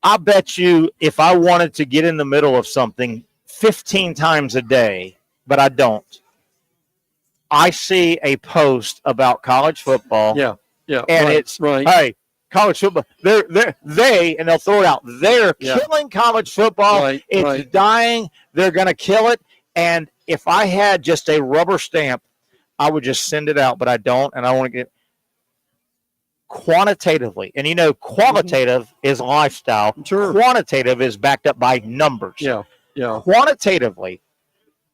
I bet you if I wanted to get in the middle of something 15 times a day, but I don't, I see a post about college football. And it's hey, college football. They and they'll throw it out. They're killing college football. It's dying. They're going to kill it. And if I had just a rubber stamp, I would just send it out, but I don't, and I want to get quantitatively. And, qualitative is lifestyle. Sure. Quantitative is backed up by numbers. Yeah. Quantitatively,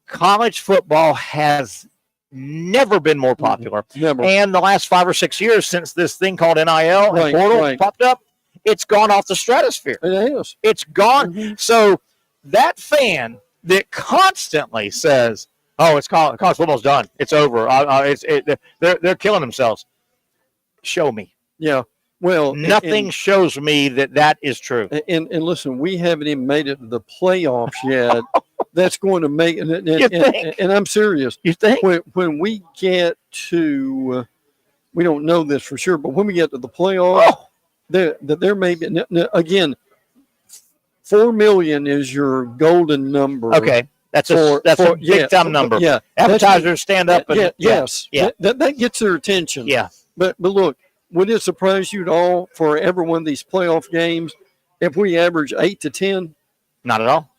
college football has never been more popular. Never. And the last 5 or 6 years since this thing called NIL and portal popped up, it's gone off the stratosphere. It is. It's gone. So that fan that constantly says, "Oh, it's college football's done. It's over. They're killing themselves." Show me. Yeah. Well, nothing shows me that is true. And listen, we haven't even made it to the playoffs yet. That's going to make and I'm serious. You think? When we get to, we don't know this for sure, but when we get to the playoffs, there may be, again, 4 million is your golden number. Okay. That's a big time number. Yeah. Advertisers stand up and yes. That gets their attention. Yeah. But look, would it surprise you at all for every one of these playoff games if we average 8 to 10? Not at all.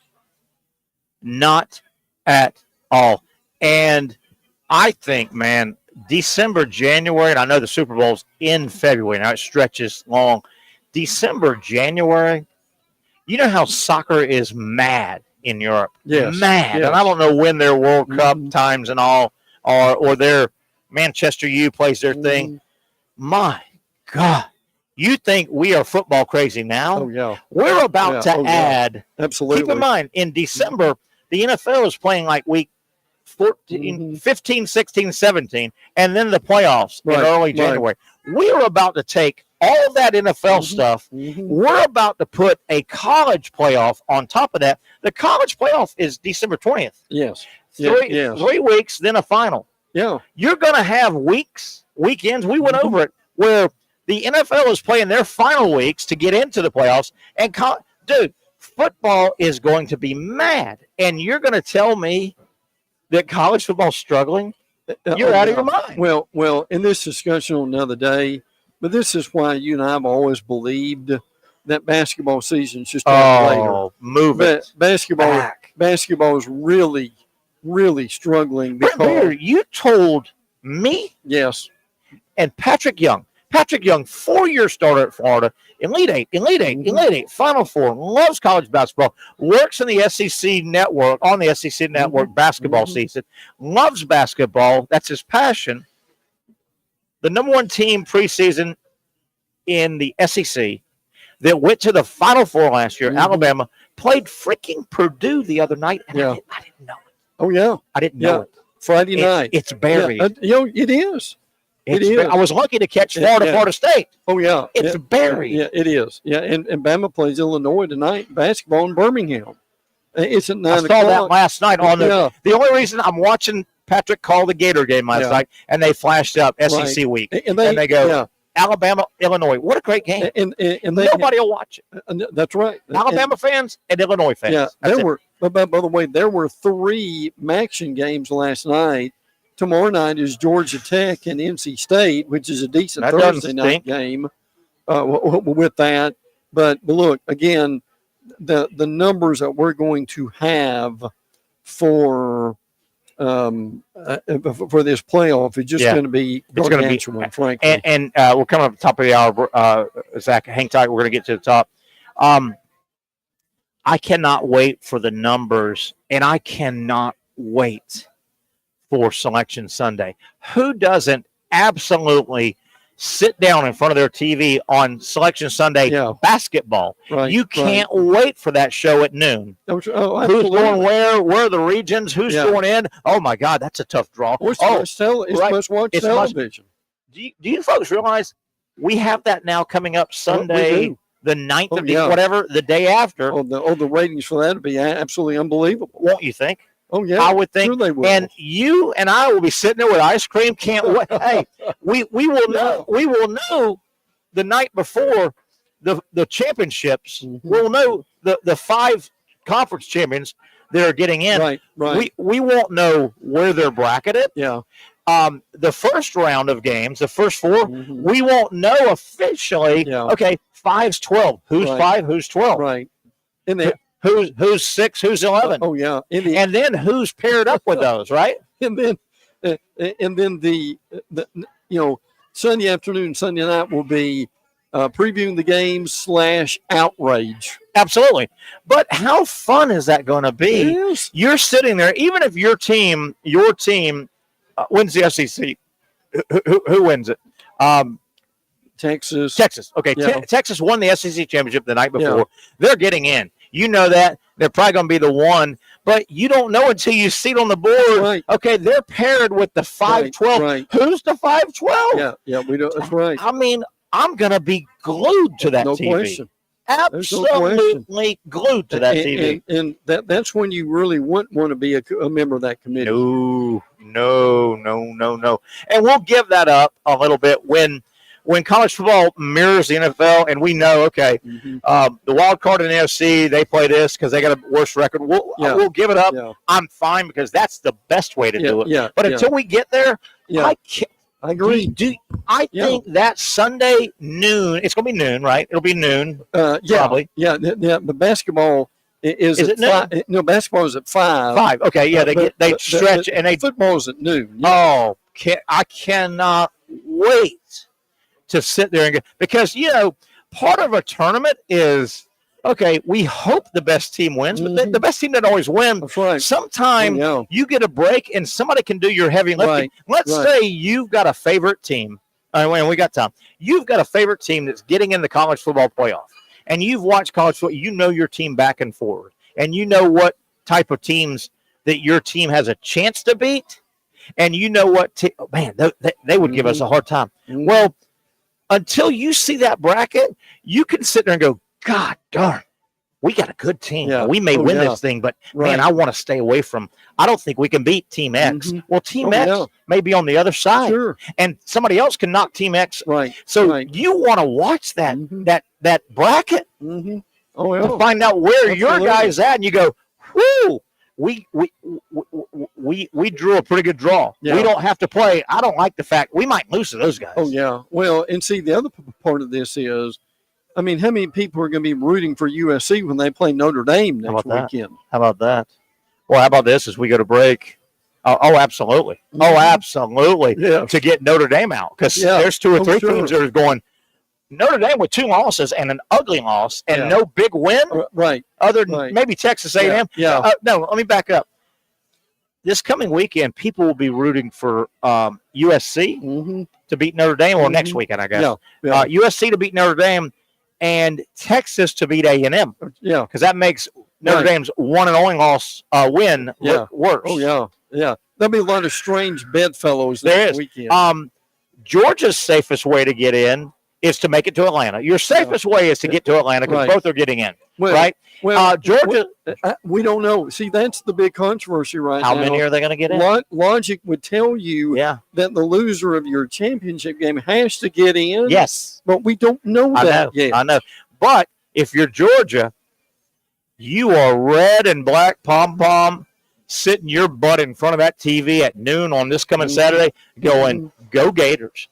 Not at all. And I think, man, December, January, and I know the Super Bowl's in February. Now it stretches long. December, January, you know how soccer is mad in Europe. Yes. Mad. Yes. And I don't know when their World Cup times and all are, or their Manchester U plays their thing. My God. You think we are football crazy now? Oh, yeah. We're about to add. Absolutely. Keep in mind, in December, the NFL is playing like week 14, 15, 16, 17, and then the playoffs in early January. We are about to take all that NFL stuff. We're about to put a college playoff on top of that. The college playoff is December 20th. Yes. 3 weeks, then a final. Yeah. You're going to have weekends. We went over it where the NFL is playing their final weeks to get into the playoffs. And, dude, football is going to be mad. And you're going to tell me that college football's struggling? You're out of your mind. Well, in this discussion on another day, but this is why you and I have always believed that basketball season should start later. Move it. Basketball is really, really struggling because Brent Beaird, you told me and Patric Young, 4-year starter at Florida, Elite Eight, Final Four, loves college basketball, works in the SEC network, on the SEC network basketball season, loves basketball. That's his passion. The number one team preseason in the SEC that went to the Final Four last year, Alabama, played freaking Purdue the other night, and I didn't know it. Oh, yeah. I didn't know it. Friday night. It's buried. It is. It is. I was lucky to catch Florida State. Oh, yeah. It's buried. Yeah, it is. Yeah, and Bama plays Illinois tonight, basketball in Birmingham. It's at 9 o'clock. I saw that last night on the only reason I'm watching Patrick call the Gator game last night, and they flashed up SEC week. And they go, Alabama, Illinois. What a great game. And nobody will watch it. That's right. Alabama fans and Illinois fans. Yeah, there were, by the way, there were 3 Maction games last night. Tomorrow night is Georgia Tech and NC State, which is a decent Thursday night game with that. But look, again, the numbers that we're going to have for this playoff is just going to be gargantuan, frankly. And we're coming up at the top of the hour, Zach. Hang tight. We're going to get to the top. I cannot wait for the numbers, and I cannot wait for Selection Sunday. Who doesn't absolutely sit down in front of their TV on Selection Sunday basketball? Right, you can't wait for that show at noon. Oh, who's going where? Where are the regions? Who's going in? Oh, my God, that's a tough draw. It's must-watch television. Do you folks realize we have that now coming up Sunday, the 9th of whatever, the day after? The ratings for that would be absolutely unbelievable. Won't you think? Oh, yeah. I would think. Sure they will. And you and I will be sitting there with ice cream. Can't wait. Hey, we will know. We will know the night before the championships. We'll know the 5 conference champions that are getting in. Right. We won't know where they're bracketed. Yeah. The first round of games, the first 4, we won't know officially. Yeah. Okay, 5's 12. Who's 5? Who's 12? Right. And who's 6, who's 11. Oh yeah, and then who's paired up with those, right? And then the Sunday afternoon, Sunday night will be previewing the games / outrage. Absolutely. But how fun is that going to be? Yes. You're sitting there, even if your team wins the SEC. Who wins it? Texas. Okay, Yeah. Texas won the SEC championship the night before. Yeah. They're getting in. You know that. They're probably going to be the one, but you don't know until you see it on the board. Right. Okay, they're paired with the 5-12. Right. Who's the 5-12? Yeah, we don't. That's right. I mean, I'm going to be glued to that No TV. question. Absolutely glued to that TV. And that's when you really wouldn't want to be a member of that committee. No. And we'll give that up a little bit when college football mirrors the NFL, and we know, okay, the wild card in the NFC, they play this because they got a worse record. We'll give it up. Yeah. I'm fine because that's the best way to do it. Yeah. But until we get there, Yeah. I agree. I think that Sunday noon, it's going to be noon, right? It'll be noon, probably. Yeah. The basketball is it at noon? 5. No, basketball is at 5. 5. Okay, yeah, they stretch and they football is at noon. Yeah. Oh, I cannot wait to sit there and go, because part of a tournament is, okay, we hope the best team wins, but the best team doesn't always win. That's right. Sometimes you get a break and somebody can do your heavy lifting. Right. Let's say you've got a favorite team. And we got time. You've got a favorite team that's getting in the college football playoff, and you've watched college football. You know your team back and forward, and you know what type of teams that your team has a chance to beat, and you know what they would give us a hard time. Well, until you see that bracket, you can sit there and go, God darn, we got a good team. Yeah. We may win this thing, but man, I want to stay away from. I don't think we can beat Team X. Well, Team X may be on the other side, Sure. and somebody else can knock Team X. Right. So you want to watch that that bracket to find out where your guy's at, and you go, whoo. We drew a pretty good draw. Yeah. We don't have to play. I don't like the fact we might lose to those guys. Oh, yeah. Well, and see, the other part of this is, I mean, how many people are going to be rooting for USC when they play Notre Dame next weekend? How about that? Well, how about this as we go to break? Oh, absolutely. Oh, absolutely. Yeah. To get Notre Dame out, because there's 2 or 3 teams that are going, Notre Dame with 2 losses and an ugly loss and no big win. Right. Other than maybe Texas A&M. Yeah. No, let me back up. This coming weekend, people will be rooting for USC to beat Notre Dame, or next weekend, I guess. Yeah. USC to beat Notre Dame and Texas to beat A&M. Yeah. Because that makes Notre Dame's one and only loss win look worse. Oh, yeah. There'll be a lot of strange bedfellows this weekend. Georgia's safest way to get in is to make it to Atlanta. Your safest way is to get to Atlanta because both are getting in, right? Well, Georgia, we don't know. See, that's the big controversy right now. how many are they going to get in? Logic would tell you that the loser of your championship game has to get in. Yes. But we don't know that yet. I know. But if you're Georgia, you are red and black pom-pom, sitting your butt in front of that TV at noon on this coming Saturday going, go Gators.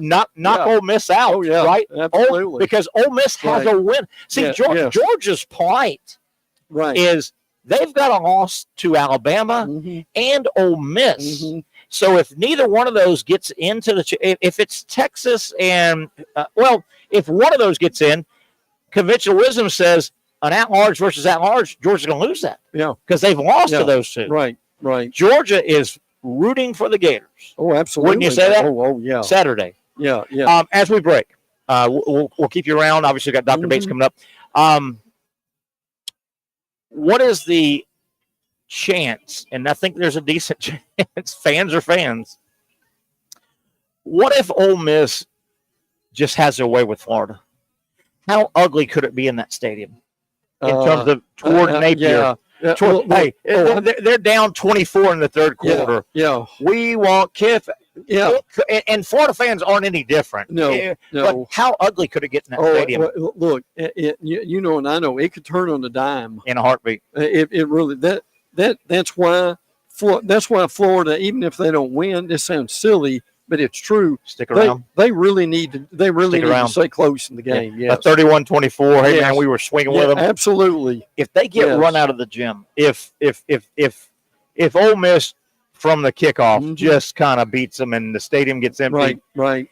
Knock Ole Miss out, right? Absolutely. Because Ole Miss has a win. See, Georgia's plight is they've got a loss to Alabama and Ole Miss. So if neither one of those gets into if it's Texas and, if one of those gets in, conventional wisdom says an at-large versus at-large, Georgia's going to lose that. Yeah. Because they've lost to those two. Right. Georgia is rooting for the Gators. Oh, absolutely. Wouldn't you say that? Oh, yeah. Saturday. Yeah. As we break, we'll keep you around. Obviously, got Dr. Bates coming up. What is the chance? And I think there's a decent chance. Fans are fans. What if Ole Miss just has their way with Florida? How ugly could it be in that stadium in terms of toward Napier? They're down 24 in the third quarter. Yeah. We want Kiff. Yeah. And Florida fans aren't any different. No. But how ugly could it get in that stadium? Well, look, you know, and I know it could turn on a dime in a heartbeat. It really that's why Florida, even if they don't win, this sounds silly, but it's true. Stick around. They really need to. They really need to stay close in the game. Yeah. 31-24. Hey, yes. man, we were swinging with them. Absolutely. If they get run out of the gym, if Ole Miss from the kickoff just kind of beats them and the stadium gets empty, right.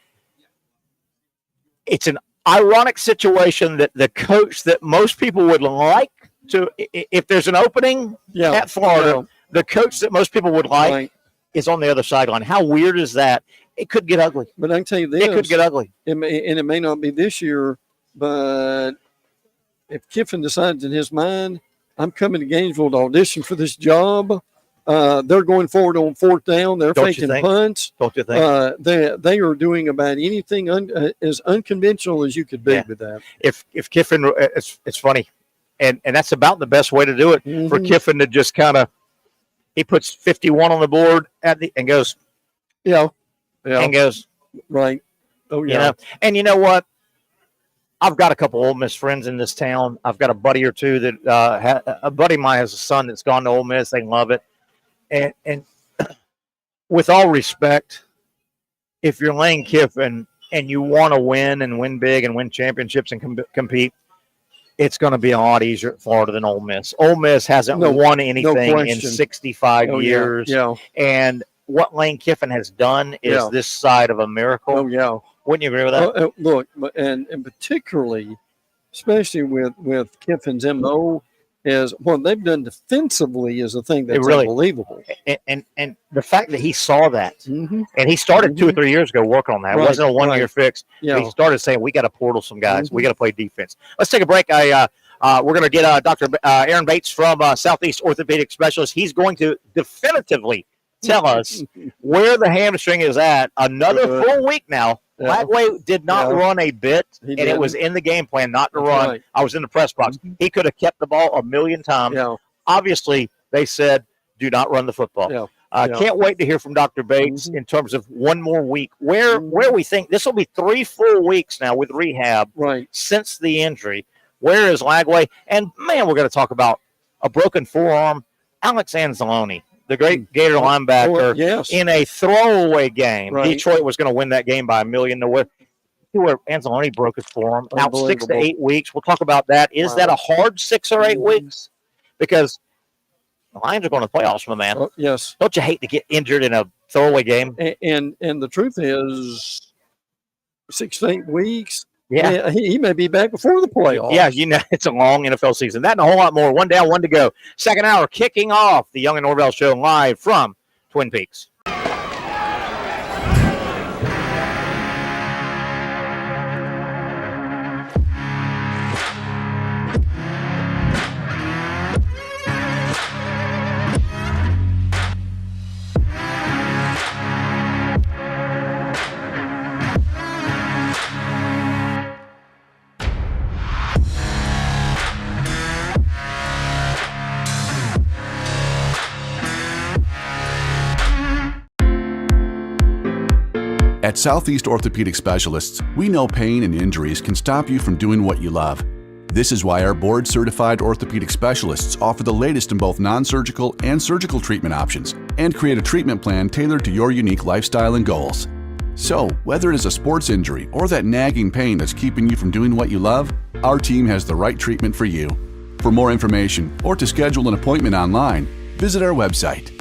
It's an ironic situation that the coach that most people would like to, if there's an opening at Florida, the coach that most people would like is on the other sideline. How weird is that? It could get ugly. But I can tell you this. It could get ugly. It may not be this year, but if Kiffin decides in his mind, I'm coming to Gainesville to audition for this job, they're going forward on fourth down. They're faking punts. Don't you think? They are doing about anything as unconventional as you could be with that. If Kiffin, it's funny, and that's about the best way to do it for Kiffin to just kind of, he puts 51 on the board and goes, and goes, right. Oh yeah. You know? And you know what? I've got a couple Ole Miss friends in this town. I've got a buddy or two that a buddy of mine has a son that's gone to Ole Miss. They love it. And with all respect, if you're Lane Kiffin and you want to win and win big and win championships and compete, it's going to be a lot easier at Florida than Ole Miss. Ole Miss hasn't won anything in 65 years. Yeah. And what Lane Kiffin has done is this side of a miracle. Oh, yeah. Wouldn't you agree with that? Look, and particularly, especially with Kiffin's MO, is what they've done defensively is a thing that's unbelievable. And the fact that he saw that, and he started 2 or 3 years ago working on that. It wasn't a one-year fix. Yeah. He started saying, we got to portal some guys. We got to play defense. Let's take a break. We're going to get Dr. Aaron Bates from Southeast Orthopedic Specialist. He's going to definitively tell us where the hamstring is at. Another full week now. Lagway did not run a bit, and it was in the game plan not to run. Right. I was in the press box. He could have kept the ball a million times. Yeah. Obviously, they said, do not run the football. Can't wait to hear from Dr. Bates in terms of one more week. Where we think this will be 3 full weeks now with rehab since the injury. Where is Lagway? And, man, we're going to talk about a broken forearm. Alex Anzalone, the great Gator linebacker, in a throwaway game. Detroit was going to win that game by 1 million to where Anzalone broke his forearm out 6 to 8 weeks. We'll talk about that. Is that a hard 6 or 8 weeks? Because the Lions are going to the playoffs, my man. Yes. Don't you hate to get injured in a throwaway game? And the truth is, 6 to 8 weeks. Yeah, he may be back before the playoffs. Yeah, you know, it's a long NFL season. That and a whole lot more. 1 down, 1 to go. Second hour kicking off the Young and Norvelle show live from Twin Peaks. At Southeast Orthopedic Specialists, we know pain and injuries can stop you from doing what you love. This is why our board-certified orthopedic specialists offer the latest in both non-surgical and surgical treatment options and create a treatment plan tailored to your unique lifestyle and goals. So, whether it is a sports injury or that nagging pain that's keeping you from doing what you love, our team has the right treatment for you. For more information or to schedule an appointment online, visit our website.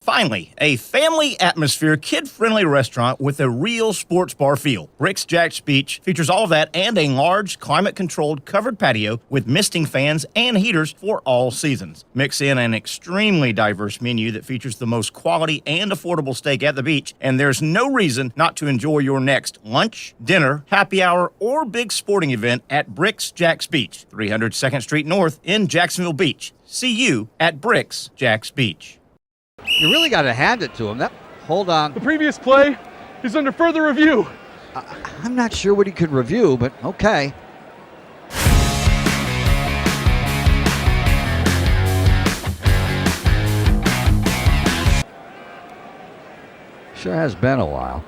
Finally, a family atmosphere, kid-friendly restaurant with a real sports bar feel. Bricks Jack's Beach features all of that and a large, climate-controlled covered patio with misting fans and heaters for all seasons. Mix in an extremely diverse menu that features the most quality and affordable steak at the beach, and there's no reason not to enjoy your next lunch, dinner, happy hour, or big sporting event at Bricks Jack's Beach, 300 2nd Street North in Jacksonville Beach. See you at Bricks Jack's Beach. You really got to hand it to him. Hold on. The previous play is under further review. I'm not sure what he could review, but okay. Sure has been a while.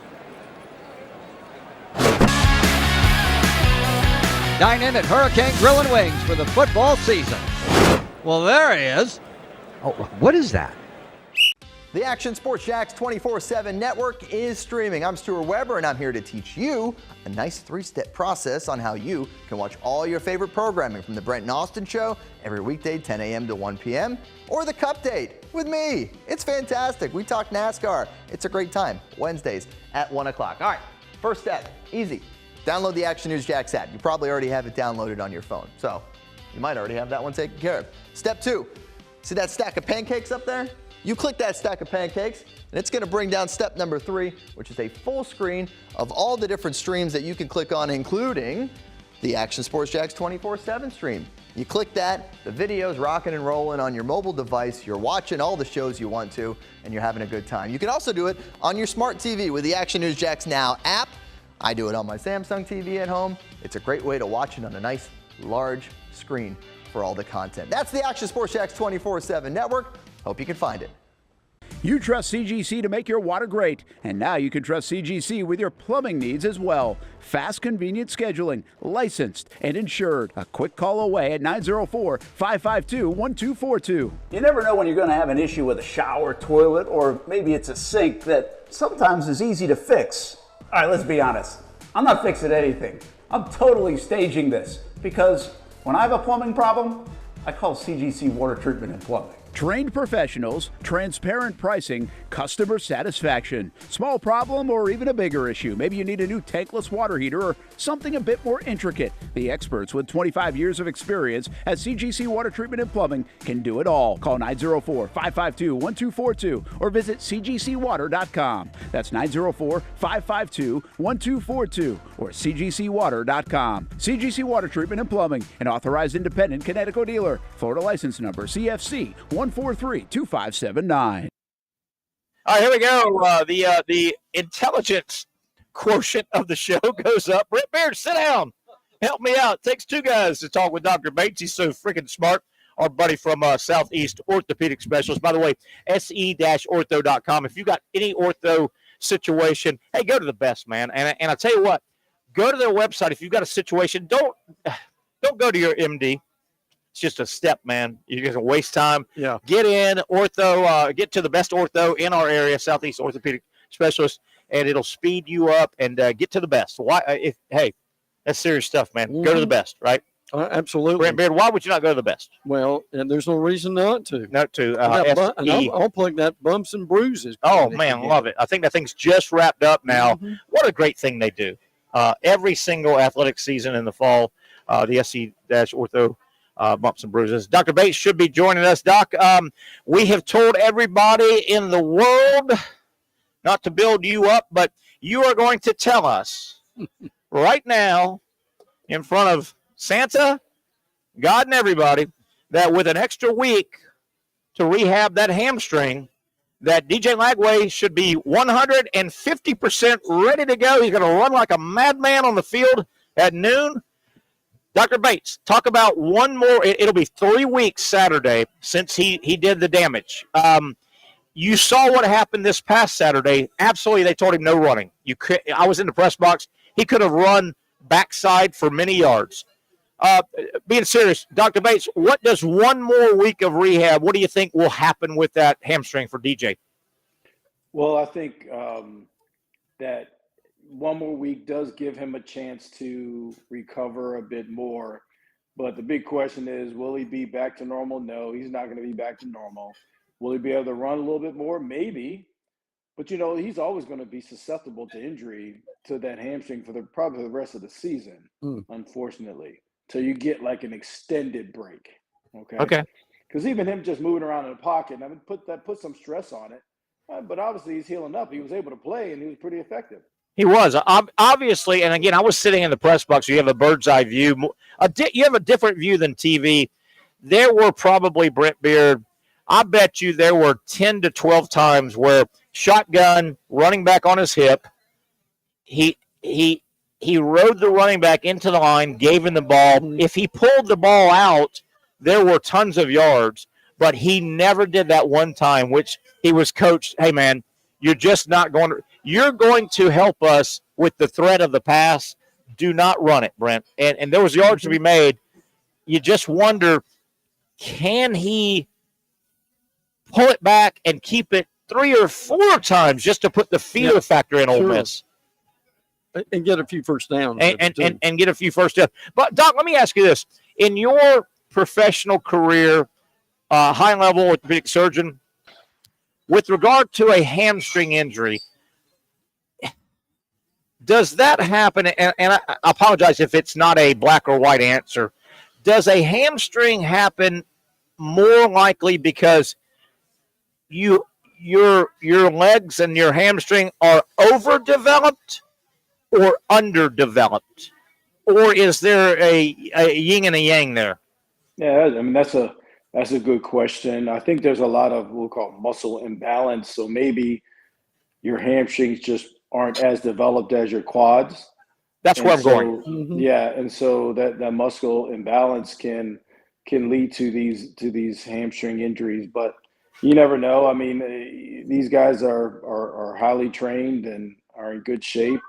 Dine in at Hurricane Grill and Wings for the football season. Well, there he is. Oh, what is that? The Action Sports Jacks 24/7 network is streaming. I'm Stuart Weber, and I'm here to teach you a nice 3-step process on how you can watch all your favorite programming, from the Brent and Austin Show every weekday 10 a.m. to 1 p.m. or the Cup Date with me. It's fantastic. We talk NASCAR. It's a great time. Wednesdays at 1 o'clock. All right, first step, easy. Download the Action News Jacks app. You probably already have it downloaded on your phone, so you might already have that one taken care of. Step 2, see that stack of pancakes up there? You click that stack of pancakes, and it's going to bring down step number 3, which is a full screen of all the different streams that you can click on, including the Action Sports Jacks 24/7 stream. You click that, the video's rocking and rolling on your mobile device. You're watching all the shows you want to, and you're having a good time. You can also do it on your smart TV with the Action News Jacks Now app. I do it on my Samsung TV at home. It's a great way to watch it on a nice, large screen for all the content. That's the Action Sports Jacks 24/7 network. Hope you can find it. You trust CGC to make your water great, and now you can trust CGC with your plumbing needs as well. Fast, convenient scheduling, licensed and insured. A quick call away at 904-552-1242. You never know when you're going to have an issue with a shower, toilet, or maybe it's a sink that sometimes is easy to fix. All right, let's be honest. I'm not fixing anything. I'm totally staging this because when I have a plumbing problem, I call CGC Water Treatment and Plumbing. Trained professionals, transparent pricing, customer satisfaction. Small problem or even a bigger issue. Maybe you need a new tankless water heater or something a bit more intricate. The experts with 25 years of experience at CGC Water Treatment and Plumbing can do it all. Call 904-552-1242 or visit cgcwater.com. That's 904-552-1242 or cgcwater.com. CGC Water Treatment and Plumbing, an authorized independent Connecticut dealer. Florida license number CFC 143-2579. All right, here we go. The intelligence quotient of the show goes up. Brent Beaird, sit down. Help me out. It takes two guys to talk with Dr. Bates. He's so freaking smart. Our buddy from Southeast Orthopedic Specialist. By the way, se-ortho.com. If you got any ortho situation, hey, go to the best, man. And I tell you what, go to their website. If you've got a situation, don't go to your MD. It's just a step, man. You're going to waste time. Yeah. Get in ortho, get to the best ortho in our area, Southeast Orthopedic Specialist, and it'll speed you up and get to the best. Hey, that's serious stuff, man. Go to the best, right? Absolutely. Brent Beaird, why would you not go to the best? Well, and there's no reason not to. Not to. I'll plug that bumps and bruises. Oh, man, love it. I think that thing's just wrapped up now. Mm-hmm. What a great thing they do. Every single athletic season in the fall, the SC-Ortho bumps and bruises. Dr. Bates should be joining us. Doc, we have told everybody in the world not to build you up, but you are going to tell us right now in front of Santa, God, and everybody that with an extra week to rehab that hamstring, that DJ Lagway should be 150% ready to go. He's going to run like a madman on the field at noon. Dr. Bates, talk about one more. It'll be 3 weeks Saturday since he did the damage. You saw what happened this past Saturday. Absolutely, they told him no running. I was in the press box. He could have run backside for many yards. Being serious, Dr. Bates, what does one more week of rehab, what do you think will happen with that hamstring for DJ? Well, I think that one more week does give him a chance to recover a bit more. But the big question is, will he be back to normal? No, he's not going to be back to normal. Will he be able to run a little bit more? Maybe. But, he's always going to be susceptible to injury to that hamstring for probably the rest of the season, unfortunately. So you get like an extended break. Okay. Because even him just moving around in the pocket, put some stress on it. But obviously he's healing up. He was able to play, and he was pretty effective. He was. Obviously, and again, I was sitting in the press box. So you have a bird's eye view. You have a different view than TV. There were probably, Brent Beaird, I bet you there were 10 to 12 times where shotgun, running back on his hip, he rode the running back into the line, gave him the ball. If he pulled the ball out, there were tons of yards, but he never did that one time, which he was coached, hey, man, you're just not going to – you're going to help us with the threat of the pass. Do not run it, Brent. And there was yards to be made. You just wonder, can he pull it back and keep it 3 or 4 times just to put the fear factor in Ole Miss. And get a few first downs. And get a few first downs. But, Doc, let me ask you this. In your professional career, high-level orthopedic surgeon, with regard to a hamstring injury, does that happen? And I apologize if it's not a black or white answer. Does a hamstring happen more likely because your legs and your hamstring are overdeveloped or underdeveloped? Or is there a yin and a yang there? Yeah, I mean, that's a good question. I think there's a lot of what we'll call muscle imbalance. So maybe your hamstrings just aren't as developed as your quads. That's where I'm going. Mm-hmm. Yeah, and so that muscle imbalance can lead to these hamstring injuries. But you never know. I mean, these guys are highly trained and are in good shape,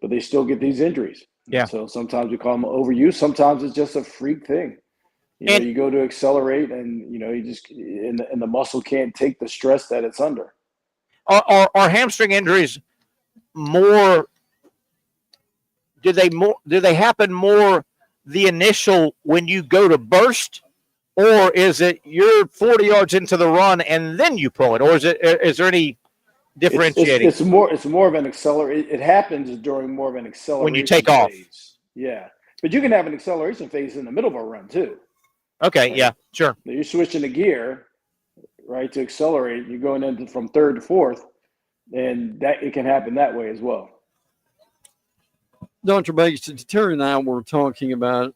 but they still get these injuries. Yeah. So sometimes we call them overuse. Sometimes it's just a freak thing. You go to accelerate, and you just and the muscle can't take the stress that it's under. Are hamstring injuries more? Do they happen more the initial when you go to burst, or is it you're 40 yards into the run and then you pull it, or is there any differentiating? It's more of an accelerate. It happens during more of an acceleration when you take off. Phase. Yeah, but you can have an acceleration phase in the middle of a run too. Okay, right? Yeah, sure. You're switching the gear, right, to accelerate. You're going into from third to fourth, and that it can happen that way as well. Dr. Bates, Terry and I were talking about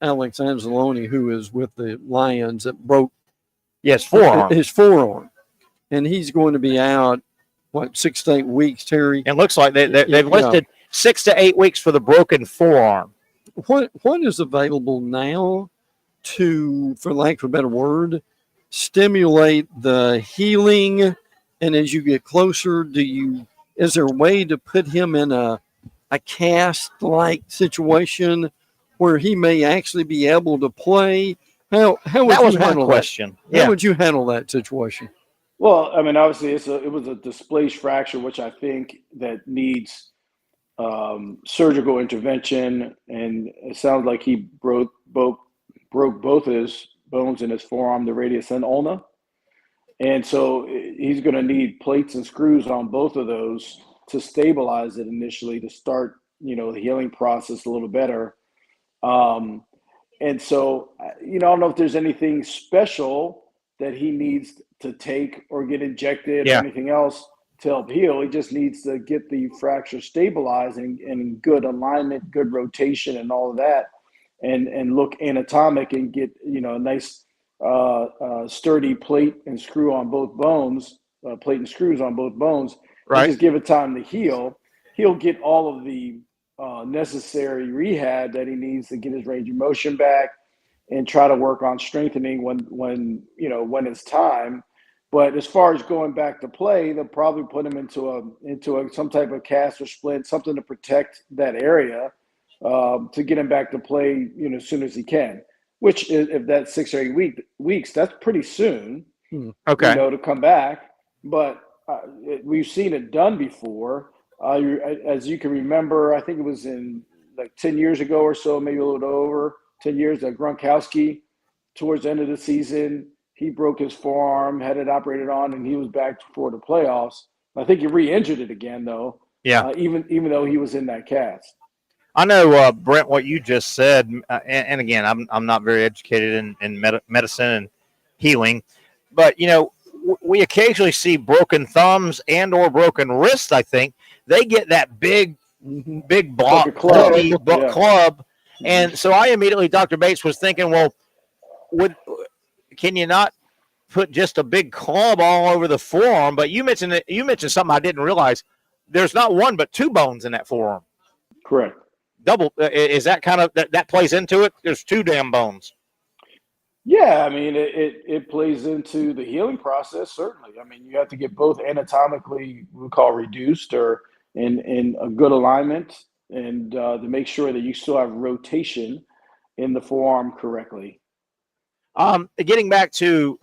Alex Anzalone, who is with the Lions, that broke his forearm. And he's going to be out, 6 to 8 weeks, Terry? It looks like they've listed 6 to 8 weeks for the broken forearm. What is available now to, for lack of a better word, stimulate the healing? And as you get closer, is there a way to put him in a cast-like situation where he may actually be able to play? How would you handle question. That? How would you handle that situation? Well, I mean, obviously, it was a displaced fracture, which I think that needs surgical intervention, and it sounds like he broke both his bones in his forearm, the radius and ulna, and so he's going to need plates and screws on both of those to stabilize it initially, to start, the healing process a little better. And so, I don't know if there's anything special that he needs to take or get injected or anything else to help heal. He just needs to get the fracture stabilized and good alignment, good rotation and all of that, and look anatomic and get, a nice sturdy plate and screw on both bones, plate and screws on both bones. Right. Just give it time to heal. He'll get all of the necessary rehab that he needs to get his range of motion back and try to work on strengthening when it's time. But as far as going back to play, they'll probably put him into some type of cast or splint, something to protect that area to get him back to play, as soon as he can. Which, if that's 6 or 8 weeks, that's pretty soon. Okay. To come back, but. We've seen it done before. As you can remember, I think it was in 10 years ago or so, maybe a little over 10 years, that Gronkowski, towards the end of the season, he broke his forearm, had it operated on, and he was back for the playoffs. I think he re-injured it again, though. Yeah. Even though he was in that cast. I know, Brent, what you just said, and again, I'm not very educated in medicine and healing, but, we occasionally see broken thumbs and or broken wrists. I think they get that big block club. And so I immediately, Dr. Bates, was thinking, well, can you not put just a big club all over the forearm? But you mentioned something I didn't realize. There's not one but 2 bones in that forearm. Correct. Double. Is that kind of that plays into it? There's 2 damn bones. Yeah, I mean, it plays into the healing process, certainly. I mean, you have to get both anatomically, we call reduced or in a good alignment, and to make sure that you still have rotation in the forearm correctly. Getting back to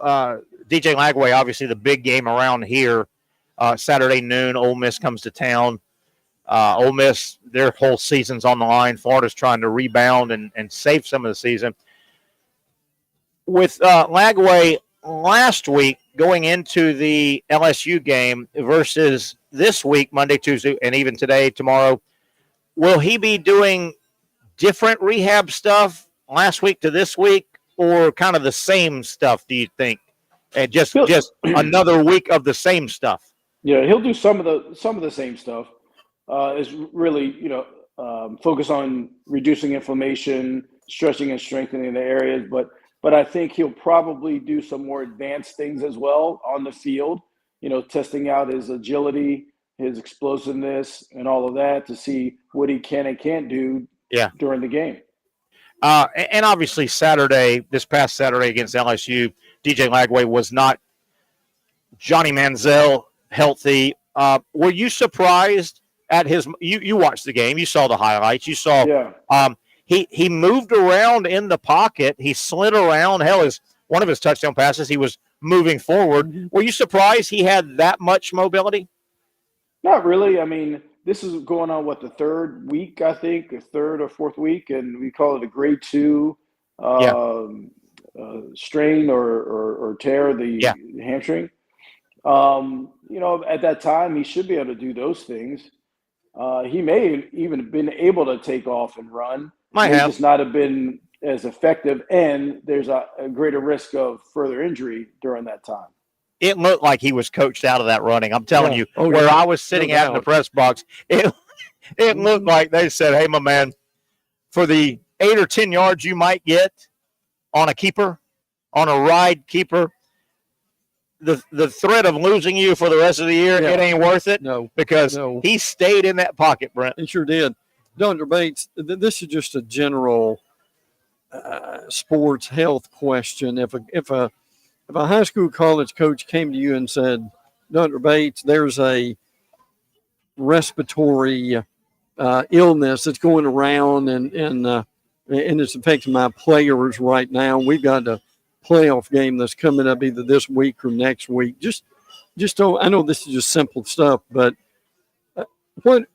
DJ Lagway, obviously the big game around here, Saturday noon. Ole Miss comes to town. Ole Miss, their whole season's on the line. Florida's trying to rebound and save some of the season. With Lagway last week going into the LSU game versus this week, Monday, Tuesday, and even today, tomorrow, will he be doing different rehab stuff last week to this week, or kind of the same stuff, do you think? And just another week of the same stuff? Yeah, he'll do some of the same stuff. Is really, focus on reducing inflammation, stretching and strengthening the areas, but I think he'll probably do some more advanced things as well on the field, testing out his agility, his explosiveness, and all of that to see what he can and can't do during the game. And obviously this past Saturday against LSU, DJ Lagway was not Johnny Manziel healthy. Were you surprised at you watched the game, you saw the highlights, you saw he moved around in the pocket, he slid around. Hell, one of his touchdown passes, he was moving forward. Were you surprised he had that much mobility? Not really. I mean, this is going on the third week, I think, the third or fourth week, and we call it a grade 2 strain or tear the hamstring. At that time, he should be able to do those things. He may even have been able to take off and run. Might just not have been as effective, and there's a greater risk of further injury during that time. It looked like he was coached out of that running. I'm telling you, where I was sitting out in the press box, it looked like they said, hey, my man, for the 8 or 10 yards you might get on a keeper, on a ride keeper, the threat of losing you for the rest of the year, it ain't worth it. No. Because he stayed in that pocket, Brent. He sure did. Dr. Bates, this is just a general sports health question. If a high school college coach came to you and said, Dr. Bates, there's a respiratory illness that's going around and it's affecting my players right now. We've got a playoff game that's coming up either this week or next week. Just don't. I know this is just simple stuff, but what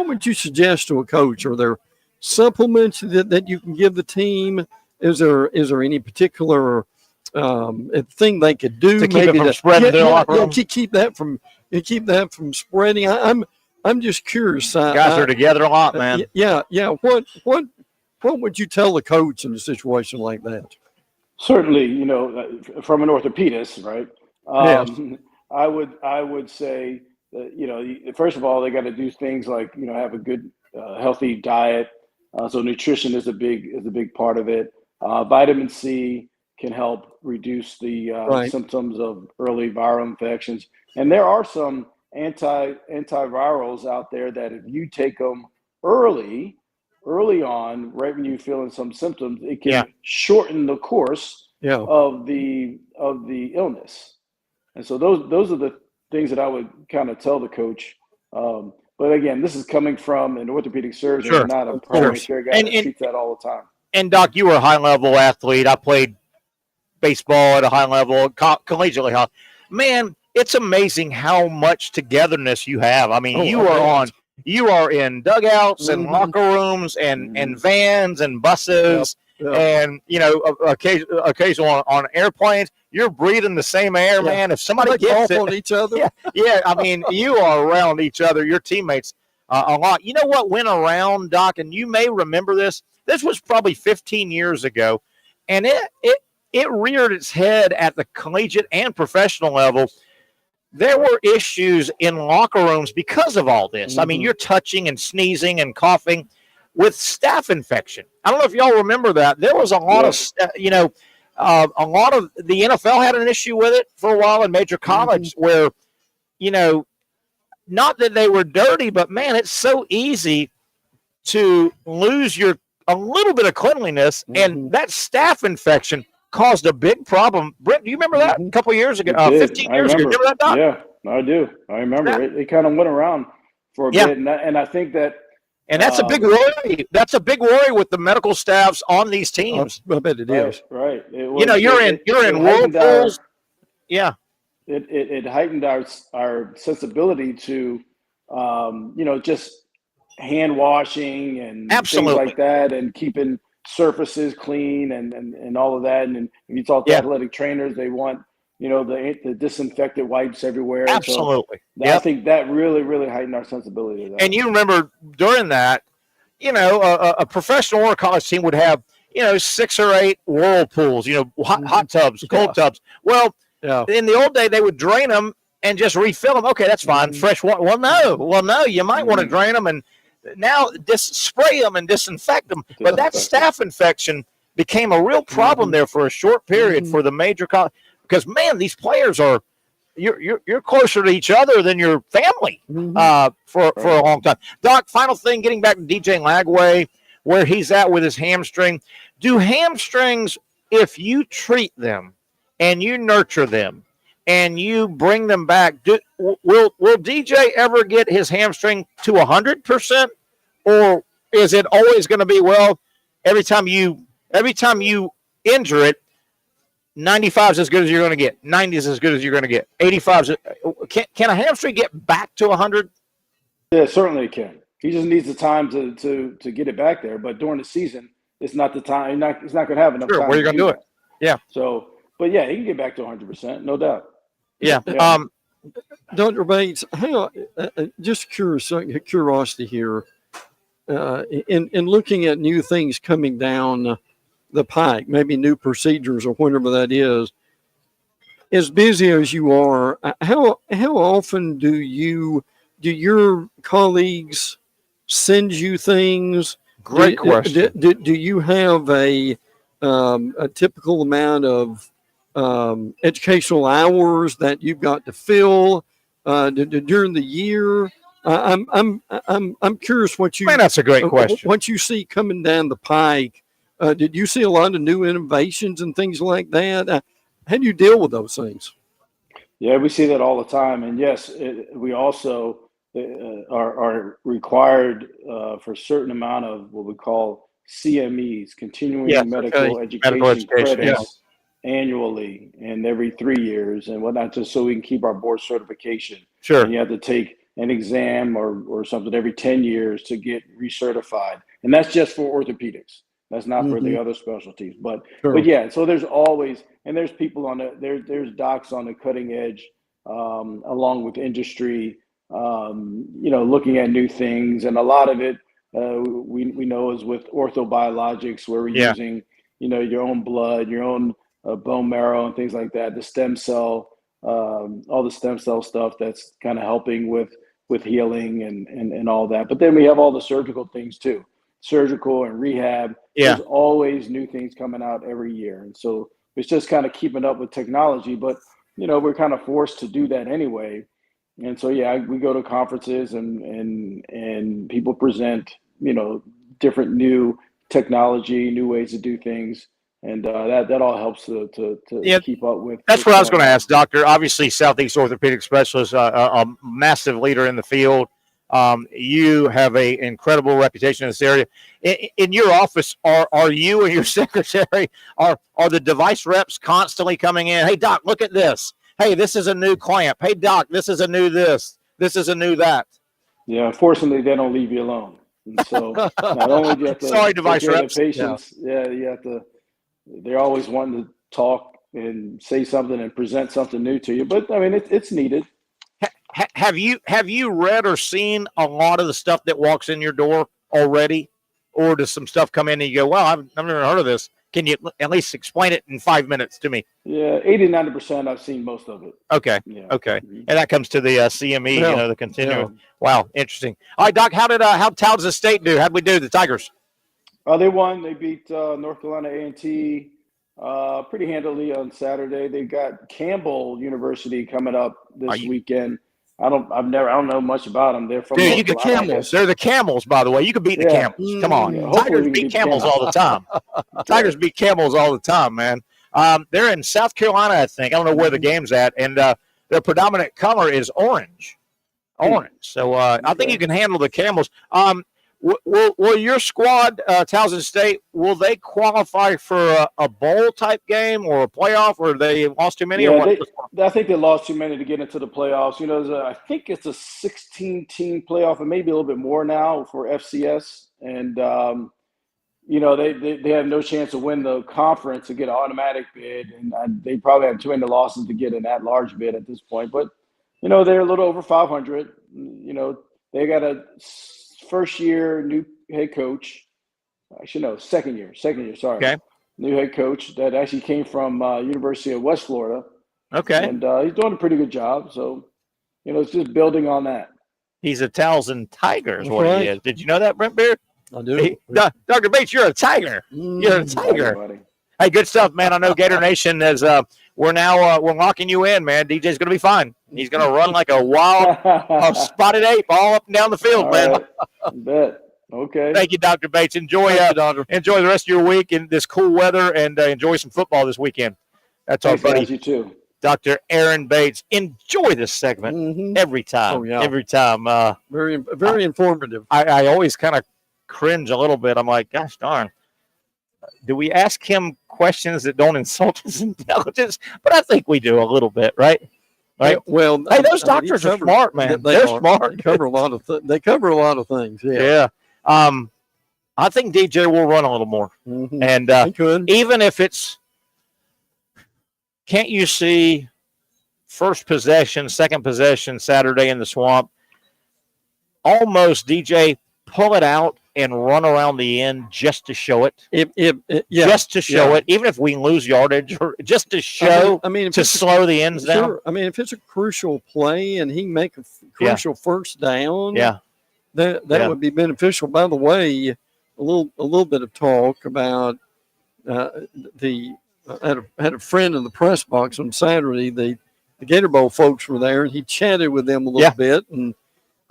would you suggest to a coach? Are there supplements that you can give the team? Is there any particular thing they could do to keep it from spreading their locker room? Keep that from spreading. I'm just curious. Guys are together a lot, man. Yeah. What would you tell the coach in a situation like that? Certainly, from an orthopedist, right? Yes. I would say that, first of all, they got to do things like, have a good, healthy diet. So nutrition is a big part of it. Vitamin C can help reduce the symptoms of early viral infections. And there are some antivirals out there that if you take them early on, right when you're feeling some symptoms, it can shorten the course of the illness. And so those are the things that I would kind of tell the coach. But again, this is coming from an orthopedic surgeon, not a primary care guy that treats that all the time. And Doc, you were a high-level athlete. I played baseball at a high level, collegiately high. Man, it's amazing how much togetherness you have. I mean, you are in dugouts and locker rooms and vans and buses and, occasionally on airplanes. You're breathing the same air, man. If somebody gets it, on each other. I mean, you are around each other, your teammates, a lot. You know what went around, Doc, and you may remember this. This was probably 15 years ago, and it reared its head at the collegiate and professional level. There were issues in locker rooms because of all this. I mean, you're touching and sneezing and coughing with staph infection. I don't know if y'all remember that. There was a lot of, a lot of the NFL had an issue with it for a while in major college where, not that they were dirty, but man, it's so easy to lose a little bit of cleanliness, and that staph infection caused a big problem. Brent, do you remember that a couple of years ago, 15 years ago? Remember that, Doc? Yeah, I do. I remember. It kind of went around for a bit, and I think that – and that's a big worry. That's a big worry with the medical staffs on these teams. I bet it is. Right. You're in whirlpools. Yeah. It heightened our sensibility to, just hand washing and Absolutely. things like that, and keeping surfaces clean and all of that. And if you talk to athletic trainers, they want, the disinfectant wipes everywhere. Absolutely. So I think that really, really heightened our sensibility to that. And you remember during that, a professional or a college team would have, 6 or 8 whirlpools, hot tubs, cold tubs. Well, in the old day, they would drain them and just refill them. Okay, that's fine. Fresh water. Well, no, you might want to drain them and now spray them and disinfect them. But that staph infection became a real problem there for a short period for the major college, because man, these players are you're closer to each other than your family for a long time. Doc, final thing, getting back to DJ Lagway, where he's at with his hamstring. Do hamstrings, if you treat them and you nurture them and you bring them back, will DJ ever get his hamstring to 100%, or is it always going to be, every time you injure it, 95 is as good as you're going to get. 90 is as good as you're going to get. 85 can a hamstring get back to 100? Yeah, certainly it can. He just needs the time to get it back there. But during the season, it's not the time. He's not going to have enough time. Where are you going to do it? Yeah. So, but yeah, he can get back to 100%, no doubt. Yeah. Dr. Bates, just curiosity here. In looking at new things coming down the pike, maybe new procedures or whatever that is, as busy as you are, how often do your colleagues send you things? Great question. Do you have a typical amount of educational hours that you've got to fill during the year? I'm curious what you. Man, that's a great question. What you see coming down the pike. Did you see a lot of new innovations and things like that? How do you deal with those things? Yeah, we see that all the time. And yes, we also are required for a certain amount of what we call CMEs, continuing medical education credits annually and every 3 years and whatnot, just so we can keep our board certification. Sure. And you have to take an exam or something every 10 years to get recertified. And that's just for orthopedics. That's not for the other specialties, but yeah. So there's always, and there's people there's docs on the cutting edge, along with industry, looking at new things, and a lot of it we know is with orthobiologics, where we're using, your own blood, your own bone marrow, and things like that. The stem cell, all the stem cell stuff that's kind of helping with healing and all that. But then we have all the surgical things too. Surgical and rehab. There's always new things coming out every year. And so it's just kind of keeping up with technology, but we're kind of forced to do that anyway. And so, we go to conferences and people present, different new technology, new ways to do things. And that all helps to keep up with. That's what I was going to ask, Doctor. Obviously, Southeast Orthopedic Specialist, a massive leader in the field. You have an incredible reputation in this area. In your office, are you and your secretary, are the device reps constantly coming in? Hey, Doc, look at this. Hey, this is a new clamp. Hey, Doc, this is a new this. This is a new that. Yeah, unfortunately, they don't leave you alone. And so not only do you have to device reps. Patients, you have to. They're always wanting to talk and say something and present something new to you. But I mean, it's needed. Have you read or seen a lot of the stuff that walks in your door already, or does some stuff come in and you go, "Well, I've never heard of this. Can you at least explain it in 5 minutes to me?" Yeah, 80-90% I've seen most of it. Okay, okay, and that comes to the CME, the continuum. Yeah. Wow, interesting. All right, Doc, how Townsend State do? How'd we do, the Tigers? They won. They beat North Carolina A&T pretty handily on Saturday. They got Campbell University coming up this weekend. I don't know much about them. They're from you get Camels. They're the Camels, by the way. You can beat the Camels. Come on, Tigers beat Camels all the time. Tigers beat Camels all the time, man. They're in South Carolina, I think. I don't know where the game's at, and their predominant color is orange. So I think you can handle the Camels. Will your squad, Towson State, will they qualify for a bowl type game or a playoff, or they lost too many? Yeah, I think they lost too many to get into the playoffs. I think it's a 16-team playoff, and maybe a little bit more now for FCS. And they have no chance to win the conference to get an automatic bid, and they probably have too many losses to get an at-large bid at this point. But they're a little over 500. They got a first-year new head coach. Actually, no, second year. Sorry. Okay. New head coach that actually came from University of West Florida. Okay. And he's doing a pretty good job. So, it's just building on that. He's a Towson Tiger is what he is. Did you know that, Brent Beaird? I do. Dr. Bates, you're a Tiger. You're a Tiger. Hey, good stuff, man. I know Gator Nation is we're locking you in, man. DJ's going to be fine. He's going to run like a wild spotted ape all up and down the field, All man. right. I bet. Okay. Thank you, Dr. Bates. Enjoy the rest of your week in this cool weather, and enjoy some football this weekend. That's our buddy. You too. Dr. Aaron Bates. Enjoy this segment every time. Oh, yeah. Every time. Very, very informative. I always kind of cringe a little bit. I'm like, gosh darn. Do we ask him questions that don't insult his intelligence? But I think we do a little bit, right? Right. Well, hey, those doctors are smart, man. They're smart. They cover a lot of they cover a lot of things. Yeah. I think DJ will run a little more, and even if it's, can't you see first possession, second possession Saturday in the swamp? Almost DJ pull it out and run around the end just to show it. Just to show it, even if we lose yardage, or just to show. To slow the ends down. Sure. I mean, if it's a crucial play and he make a crucial first down, that would be beneficial. By the way, a little bit of talk about I had a friend in the press box on Saturday. The Gator Bowl folks were there, and he chatted with them a little bit, and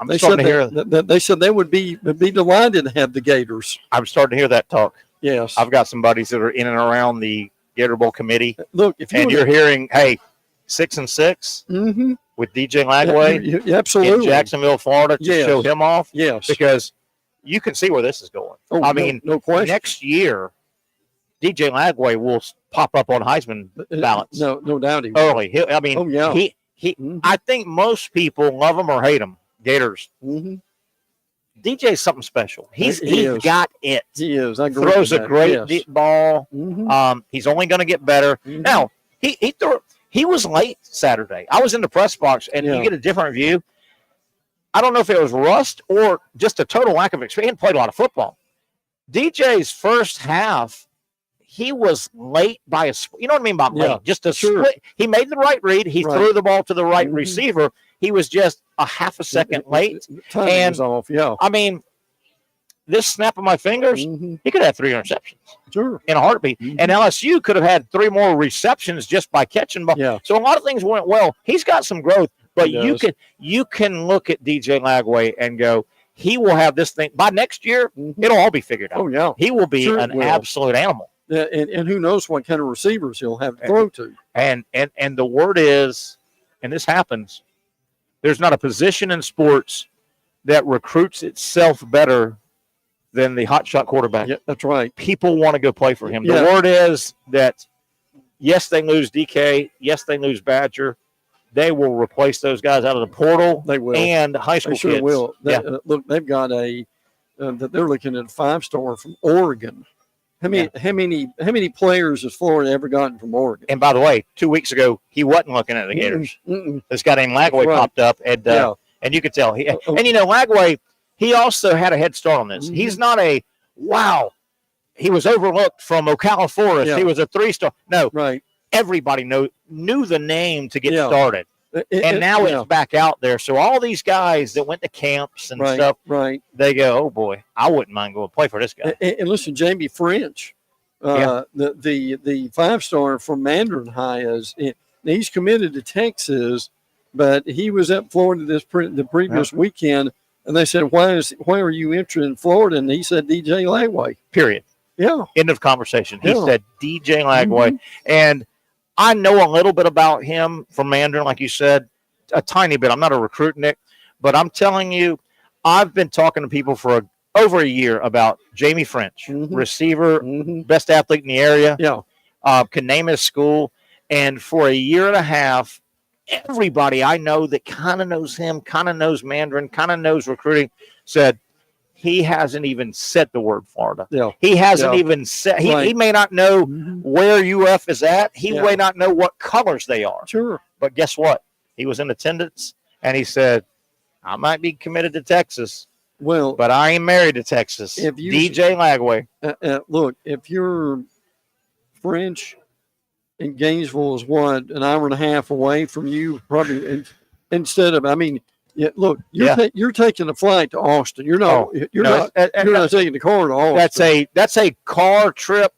they said they would be delighted to have the Gators. I'm starting to hear that talk. Yes, I've got some buddies that are in and around the Gator Bowl committee. Look, you're hearing, hey, 6-6 with DJ Lagway, absolutely, in Jacksonville, Florida, to show him off. Yes, because you can see where this is going. No question. Next year, DJ Lagway will pop up on Heisman ballots. No doubt he will. Early. I think most people love him or hate him. Gators. DJ's something special. He's got it. He is. I agree. Throws a great deep ball. He's only going to get better. Now he was late Saturday. I was in the press box, and you get a different view. I don't know if it was rust or just a total lack of experience. He hadn't played a lot of football. DJ's first half, he was late by a split. You know what I mean by late? Just a split. He made the right read. He threw the ball to the right receiver. He was just a half a second late. Timing was off, I mean, this snap of my fingers, he could have 3 interceptions in a heartbeat. And LSU could have had 3 more receptions just by catching ball. So a lot of things went well. He's got some growth, but you can look at DJ Lagway and go, he will have this thing. By next year, it'll all be figured out. Oh, yeah. He will be an absolute animal. And who knows what kind of receivers he'll have to throw to. And the word is, and this happens, there's not a position in sports that recruits itself better than the hotshot quarterback. Yeah, that's right. People want to go play for him. The word is that, yes, they lose DK. Yes, they lose Badger. They will replace those guys out of the portal. They will. And high school kids. They sure will. Look, they've got they're looking at a 5-star from Oregon. How many players has Florida ever gotten from Oregon? And by the way, 2 weeks ago, he wasn't looking at the Gators. This guy named Lagway popped up, and you could tell. And Lagway, he also had a head start on this. He's not he was overlooked from Ocala Forest. He was a 3-star. No, everybody knew the name to get started. And now it's back out there. So all these guys that went to camps and stuff, they go, oh, boy, I wouldn't mind going to play for this guy. And listen, Jamie French, the 5-star from Mandarin High, he's committed to Texas, but he was at Florida the previous weekend, and they said, why are you interested in Florida? And he said, DJ Lagway. Period. Yeah. End of conversation. He said DJ Lagway. And I know a little bit about him from Mandarin, like you said, a tiny bit. I'm not a recruit, Nick, but I'm telling you, I've been talking to people for over a year about Jamie French, receiver, best athlete in the area. Yeah. Can name his school. And for a year and a half, everybody I know that kind of knows him, kind of knows Mandarin, kind of knows recruiting, said he hasn't even said the word Florida. Yeah. He hasn't even said. He may not know where UF is at. He may not know what colors they are. Sure. But guess what? He was in attendance, and he said, I might be committed to Texas. Well, but I ain't married to Texas. DJ Lagway. Look, if you're French and Gainesville is what, an hour and a half away from you, probably instead of, I mean, look, you're taking a flight to Austin. You're not not taking the car to Austin. That's a car trip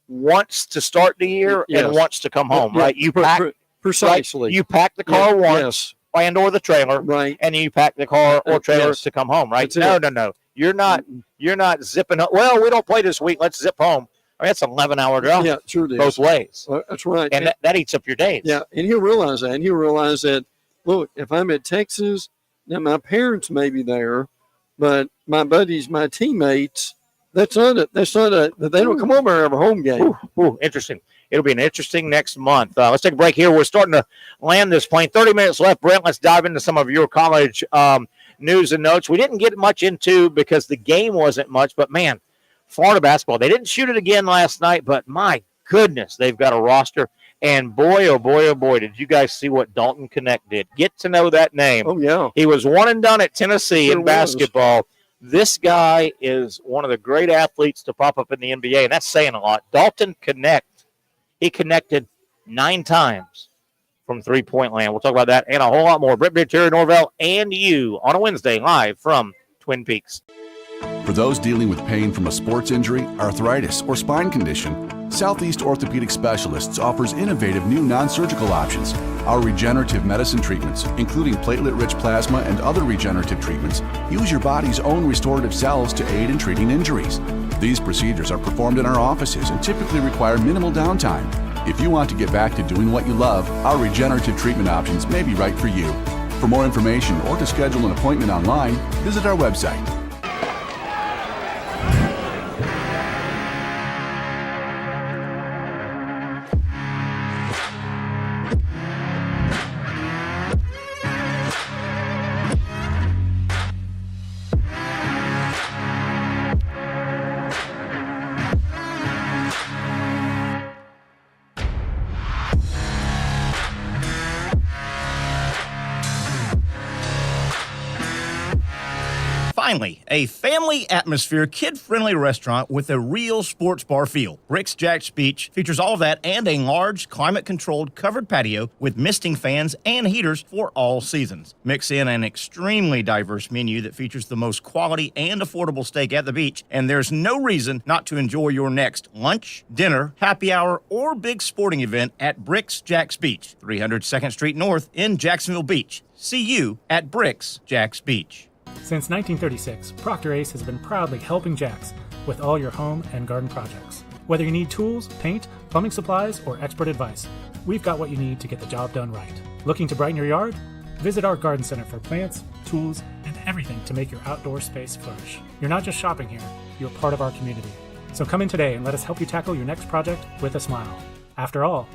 once to start the year and once to come home, right? You pack precisely. Right? You pack the car once. And or the trailer, right? And you pack the car or trailer to come home, right? No. You're not zipping up. Well, we don't play this week. Let's zip home. I mean, that's an 11-hour drive. Yeah, sure it is. Both ways. That's right. And that eats up your days. Yeah, and he'll realize that. And he'll realize that, look, if I'm at Texas, now my parents may be there, but my buddies, my teammates, they don't come over every home game. Ooh, interesting. It'll be an interesting next month. Let's take a break here. We're starting to land this plane. 30 minutes left. Brent, let's dive into some of your college news and notes. We didn't get much into because the game wasn't much, but, man, Florida basketball. They didn't shoot it again last night, but, my goodness, they've got a roster. And, boy, oh, boy, oh, boy, did you guys see what Dalton Knecht did. Get to know that name. Oh, yeah. He was one and done at Tennessee in basketball. This guy is one of the great athletes to pop up in the NBA, and that's saying a lot. Dalton Knecht. He connected 9 times from three-point land. We'll talk about that and a whole lot more. Brent Beaird, Norvelle, and you on a Wednesday live from Twin Peaks. For those dealing with pain from a sports injury, arthritis, or spine condition, Southeast Orthopedic Specialists offers innovative new non-surgical options. Our regenerative medicine treatments, including platelet-rich plasma and other regenerative treatments, use your body's own restorative cells to aid in treating injuries. These procedures are performed in our offices and typically require minimal downtime. If you want to get back to doing what you love, our regenerative treatment options may be right for you. For more information or to schedule an appointment online, visit our website. Finally, a family atmosphere, kid-friendly restaurant with a real sports bar feel. Bricks Jack's Beach features all of that and a large, climate-controlled covered patio with misting fans and heaters for all seasons. Mix in an extremely diverse menu that features the most quality and affordable steak at the beach, and there's no reason not to enjoy your next lunch, dinner, happy hour, or big sporting event at Bricks Jack's Beach, 300 2nd Street North in Jacksonville Beach. See you at Bricks Jack's Beach. Since 1936, Procter Ace has been proudly helping Jacks with all your home and garden projects. Whether you need tools, paint, plumbing supplies, or expert advice, we've got what you need to get the job done right. Looking to brighten your yard? Visit our garden center for plants, tools, and everything to make your outdoor space flourish. You're not just shopping here, you're part of our community. So come in today and let us help you tackle your next project with a smile. After all,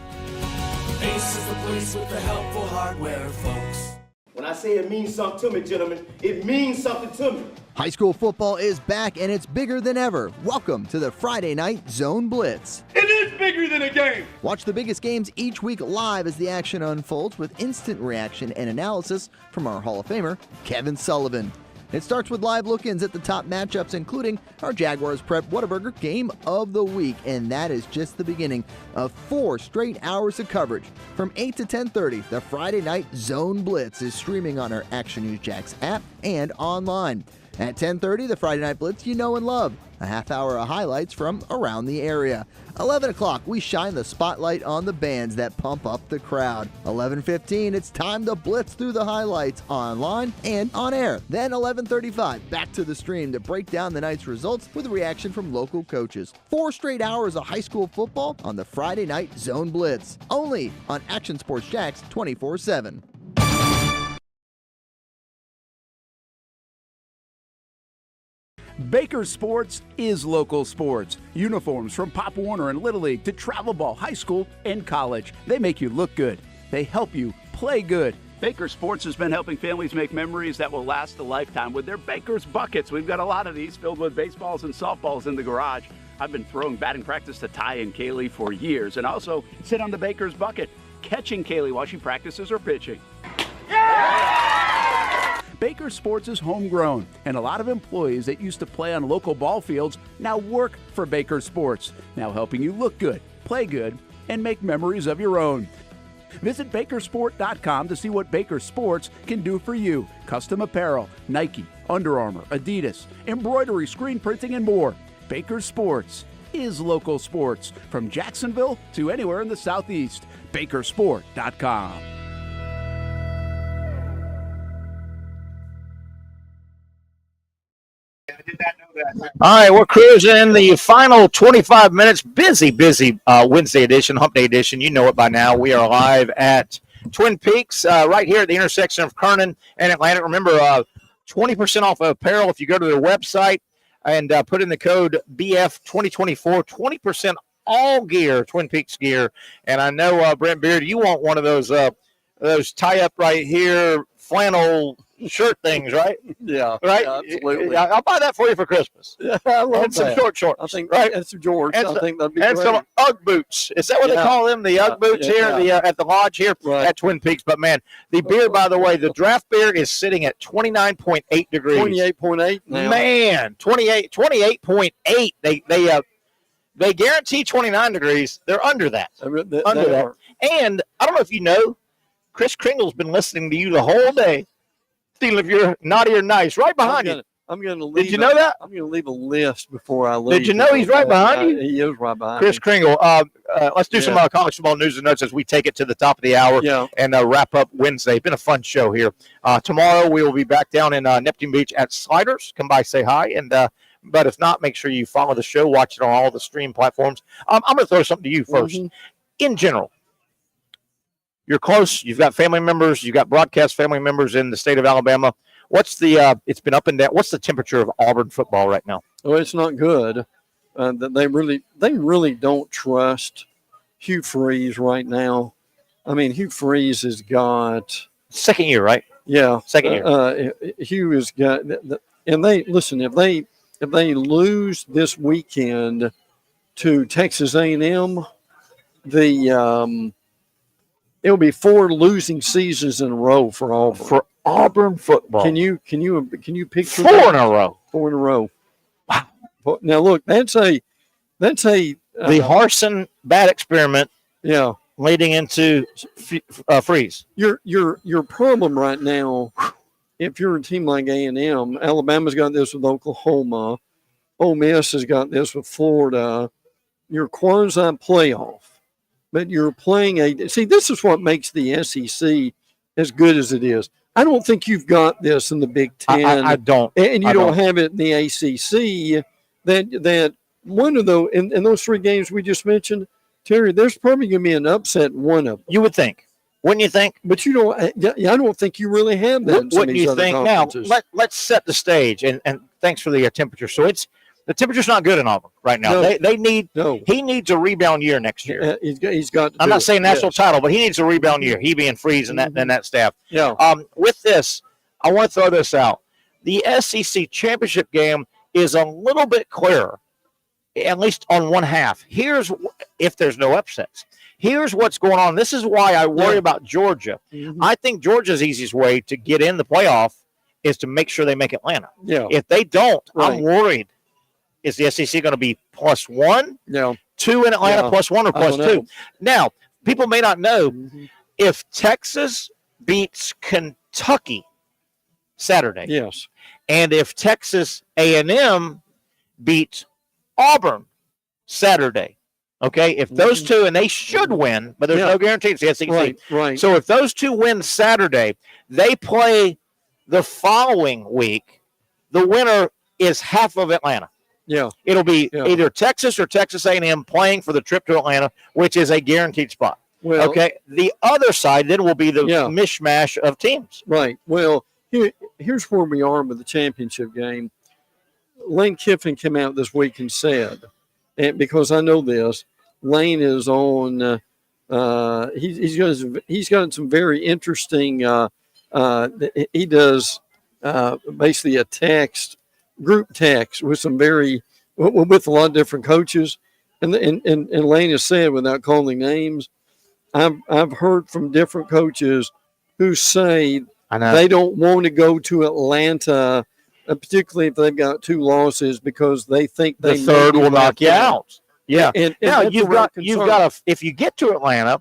Ace is the place with the helpful hardware, folks. When I say it means something to me, gentlemen, it means something to me. High school football is back and it's bigger than ever. Welcome to the Friday Night Zone Blitz. It is bigger than a game. Watch the biggest games each week live as the action unfolds with instant reaction and analysis from our Hall of Famer, Kevin Sullivan. It starts with live look-ins at the top matchups, including our Jaguars Prep Whataburger Game of the Week, and that is just the beginning of 4 straight hours of coverage. From 8 to 10:30, the Friday Night Zone Blitz is streaming on our Action News Jax app and online. At 10:30, the Friday Night Blitz you know and love. A half hour of highlights from around the area. 11 o'clock, we shine the spotlight on the bands that pump up the crowd. 11:15, it's time to blitz through the highlights online and on air. Then 11:35, back to the stream to break down the night's results with a reaction from local coaches. 4 straight hours of high school football on the Friday Night Zone Blitz. Only on Action Sports Jax 24/7. Baker Sports is local sports. Uniforms from Pop Warner and Little League to travel ball, high school, and college. They make you look good. They help you play good. Baker Sports has been helping families make memories that will last a lifetime with their Baker's Buckets. We've got a lot of these filled with baseballs and softballs in the garage. I've been throwing batting practice to Ty and Kaylee for years, and also sit on the Baker's Bucket, catching Kaylee while she practices her pitching. Baker Sports is homegrown, and a lot of employees that used to play on local ball fields now work for Baker Sports, now helping you look good, play good, and make memories of your own. Visit Bakersport.com to see what Baker Sports can do for you. Custom apparel, Nike, Under Armour, Adidas, embroidery, screen printing, and more. Baker Sports is local sports. From Jacksonville to anywhere in the Southeast. Bakersport.com. All right, we're cruising the final 25 minutes. Busy Wednesday edition, Hump Day edition. You know it by now. We are live at Twin Peaks, right here at the intersection of Kernan and Atlantic. Remember, 20% off of apparel if you go to their website and put in the code BF2024. 20% all gear, Twin Peaks gear. And I know, Brent Beaird, you want one of those tie-up right here flannel shirt things, right? Yeah, right. Yeah, absolutely. I'll buy that for you for Christmas. Yeah, I love and some that. short shorts. I think right. And some George. And I think that'd be and great. some UGG boots. Is that what they call them? The UGG boots here at the lodge here at Twin Peaks. But man, the beer, by the way, the draft beer is sitting at 29.8 degrees. 28.8 now. Man, 28.8. They guarantee 29 degrees. They're under that. Under that. And I don't know if you know, Chris Kringle's been listening to you the whole day. Stealing if you're naughty or nice, right behind you. I'm going to leave. Did you know that? I'm going to leave a list before I leave. Did you know he's right behind you? He is right behind Chris me. Kringle. Let's do some college football news and notes as we take it to the top of the hour and wrap up Wednesday. Been a fun show here. Tomorrow we will be back down in Neptune Beach at Sliders. Come by, say hi, and but if not, make sure you follow the show. Watch it on all the stream platforms. I'm going to throw something to you first. In general, you're close. You've got family members. You've got broadcast family members in the state of Alabama. What's the? It's been up and down. What's the temperature of Auburn football right now? Well, it's not good. They really don't trust Hugh Freeze right now. I mean, Hugh Freeze has got second year, right? Yeah, second year. Hugh has got, and they listen. If they lose this weekend to Texas A&M, it'll be 4 losing seasons in a row for Auburn. For Auburn football. Can you picture 4 in a row? 4 in a row. Wow. Now look, that's a the Harsin bad experiment. Yeah. Leading into Freeze. Your problem right now, if you're a team like A&M, Alabama's got this with Oklahoma, Ole Miss has got this with Florida. You're quasi playoff. But you're playing this is what makes the SEC as good as it is. I don't think you've got this in the Big Ten. I don't. And you don't have it in the ACC. That one of those, in those 3 games we just mentioned, Terry, there's probably going to be an upset in one of them. You would think. Wouldn't you think? But I don't think you really have that. Wouldn't you think? Now, let's set the stage. And thanks for the temperature. So the temperature's not good in Auburn right now. No. He needs a rebound year next year. He's got. I'm not saying national title, but he needs a rebound year. He being Freeze and that staff. Yeah. With this, I want to throw this out. The SEC championship game is a little bit clearer, at least on one half. Here's if there's no upsets. Here's what's going on. This is why I worry about Georgia. I think Georgia's easiest way to get in the playoff is to make sure they make Atlanta. Yeah. If they don't, I'm worried. Is the SEC going to be +1? No. 2 in Atlanta, +1 or +2? Now, people may not know if Texas beats Kentucky Saturday. Yes. And if Texas A&M beats Auburn Saturday, okay? If those two, and they should win, but there's no guarantee it's the SEC. Right. So if those two win Saturday, they play the following week. The winner is half of Atlanta. Yeah. It'll be either Texas or Texas A&M playing for the trip to Atlanta, which is a guaranteed spot. Well, okay. The other side then will be the mishmash of teams. Right. Well, here's where we are with the championship game. Lane Kiffin came out this week and said, and because I know this, Lane is on. He's got some very interesting. He does basically a group text with some with a lot of different coaches, and Lane has said, without calling names, I've heard from different coaches who say they don't want to go to Atlanta, particularly if they've got 2 losses, because they think the third will knock you out. Yeah. And now you've got if you get to Atlanta,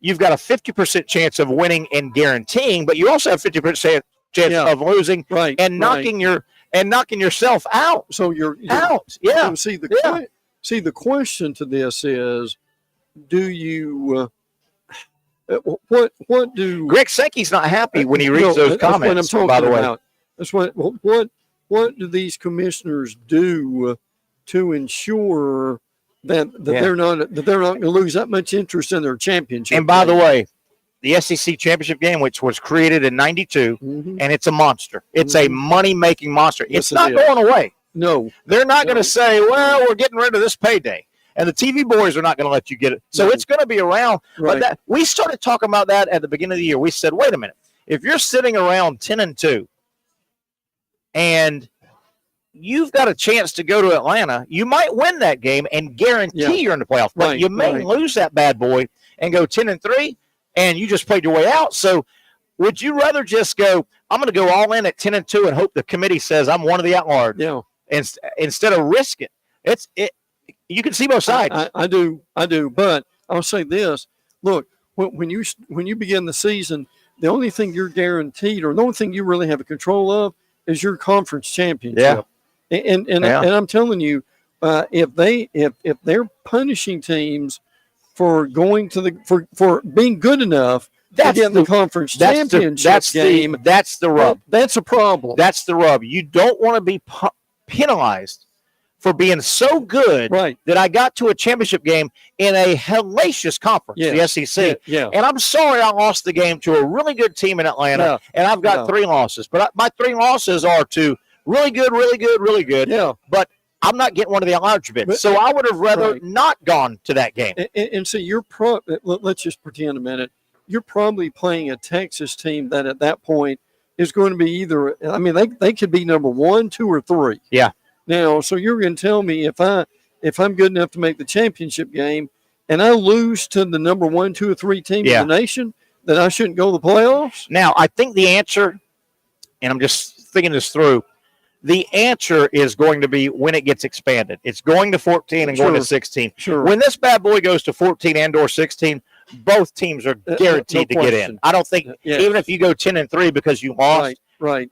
you've got a 50% chance of winning and guaranteeing, but you also have 50% chance of losing and knocking yourself out. So you're out. Yeah. So see the question to this is, do you what do Greg Sankey's not happy when he reads those comments? That's what I'm talking about. That's what do these commissioners do to ensure that they're not going to lose that much interest in their championship? And by the way, the SEC championship game, which was created in '92, and it's a monster. It's a money-making monster. It's not going away. No, they're not going to say, "Well, we're getting rid of this payday," and the TV boys are not going to let you get it. So it's going to be around. Right. But we started talking about that at the beginning of the year. We said, "Wait a minute. If you're sitting around 10-2, and you've got a chance to go to Atlanta, you might win that game and guarantee you're in the playoffs. But you may lose that bad boy and go 10-3, and you just played your way out. So would you rather just go, I'm going to go all in at 10-2 and hope the committee says I'm one of the at-large? Yeah. Instead of risk it. You can see both sides. I do. But I'll say this. Look, when you begin the season, the only thing you're guaranteed, or the only thing you really have a control of, is your conference championship. Yeah. And I'm telling you, if they're punishing teams for going to for being good enough to get in the conference championship game, that's the rub. That's a problem. That's the rub. You don't want to be penalized for being so good that I got to a championship game in a hellacious conference, the SEC. Yeah. And I'm sorry I lost the game to a really good team in Atlanta, and I've got 3 losses. But my 3 losses are to really good, really good, really good. Yeah. But I'm not getting one of the large bids. So I would have rather not gone to that game. And so let's just pretend a minute. You're probably playing a Texas team that at that point is going to be either, I mean, they could be number 1, 2, or 3. Yeah. Now, so you're going to tell me if I'm good enough to make the championship game and I lose to the number 1, 2, or 3 team in the nation, that I shouldn't go to the playoffs? Now, I think the answer, and I'm just thinking this through, the answer is going to be when it gets expanded. It's going to 14 and going to 16. Sure. When this bad boy goes to 14 and or 16, both teams are guaranteed to get in. I don't think, even if you go 10-3 because you lost,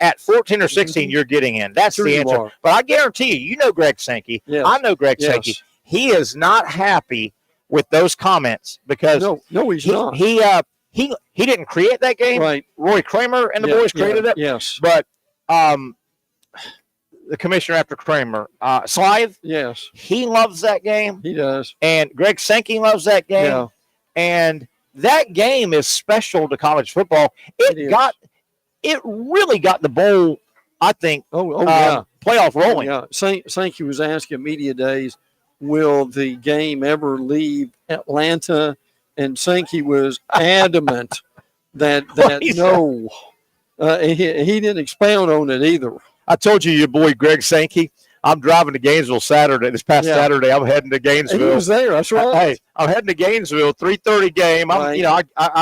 at 14 or 16, you're getting in. That's the answer. But I guarantee you know Greg Sankey. Yes. I know Greg Sankey. He is not happy with those comments because no, he's not. He didn't create that game. Right. Roy Kramer and the boys created it. Yes. But the commissioner after Kramer, Slythe, yes, he loves that game. He does. And Greg Sankey loves that game. Yeah. And that game is special to college football. It really got the bowl, I think, playoff rolling. Yeah. Sankey was asking media days, will the game ever leave Atlanta? And Sankey was adamant that no. He didn't expound on it either. I told you, your boy Greg Sankey. I'm driving to Gainesville Saturday. This past Saturday, I'm heading to Gainesville. And he was there. That's right. Hey, I'm heading to Gainesville. 3:30 game. I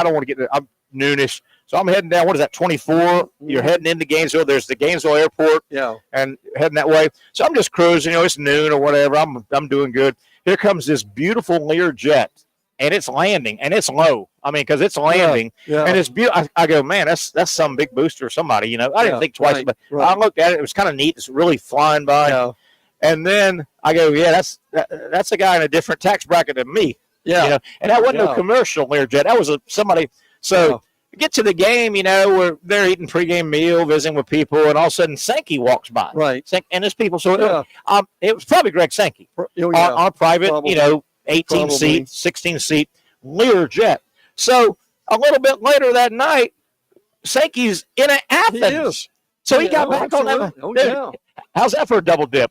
don't want to get. I'm noonish, so I'm heading down. What is that? 24. You're heading into Gainesville. There's the Gainesville airport. Yeah. And heading that way. So I'm just cruising. It's noon or whatever. I'm doing good. Here comes this beautiful Lear jet. And it's landing, and it's low. I mean, because it's landing, and it's beautiful. I go, man, that's some big booster or somebody. I didn't think twice, but I looked at it. It was kind of neat. It's really flying by. Yeah. And then I go, that's a guy in a different tax bracket than me. Yeah. And that wasn't no commercial Learjet. That was somebody. So get to the game, we're there eating pregame meal, visiting with people, and all of a sudden Sankey walks by. Right. And there's people. So it was probably Greg Sankey on a private, Probably. 18-seat, 16-seat Learjet. So a little bit later that night, Sankey's in Athens. So he got back on that. Oh, Dude, yeah. how's that for a double dip?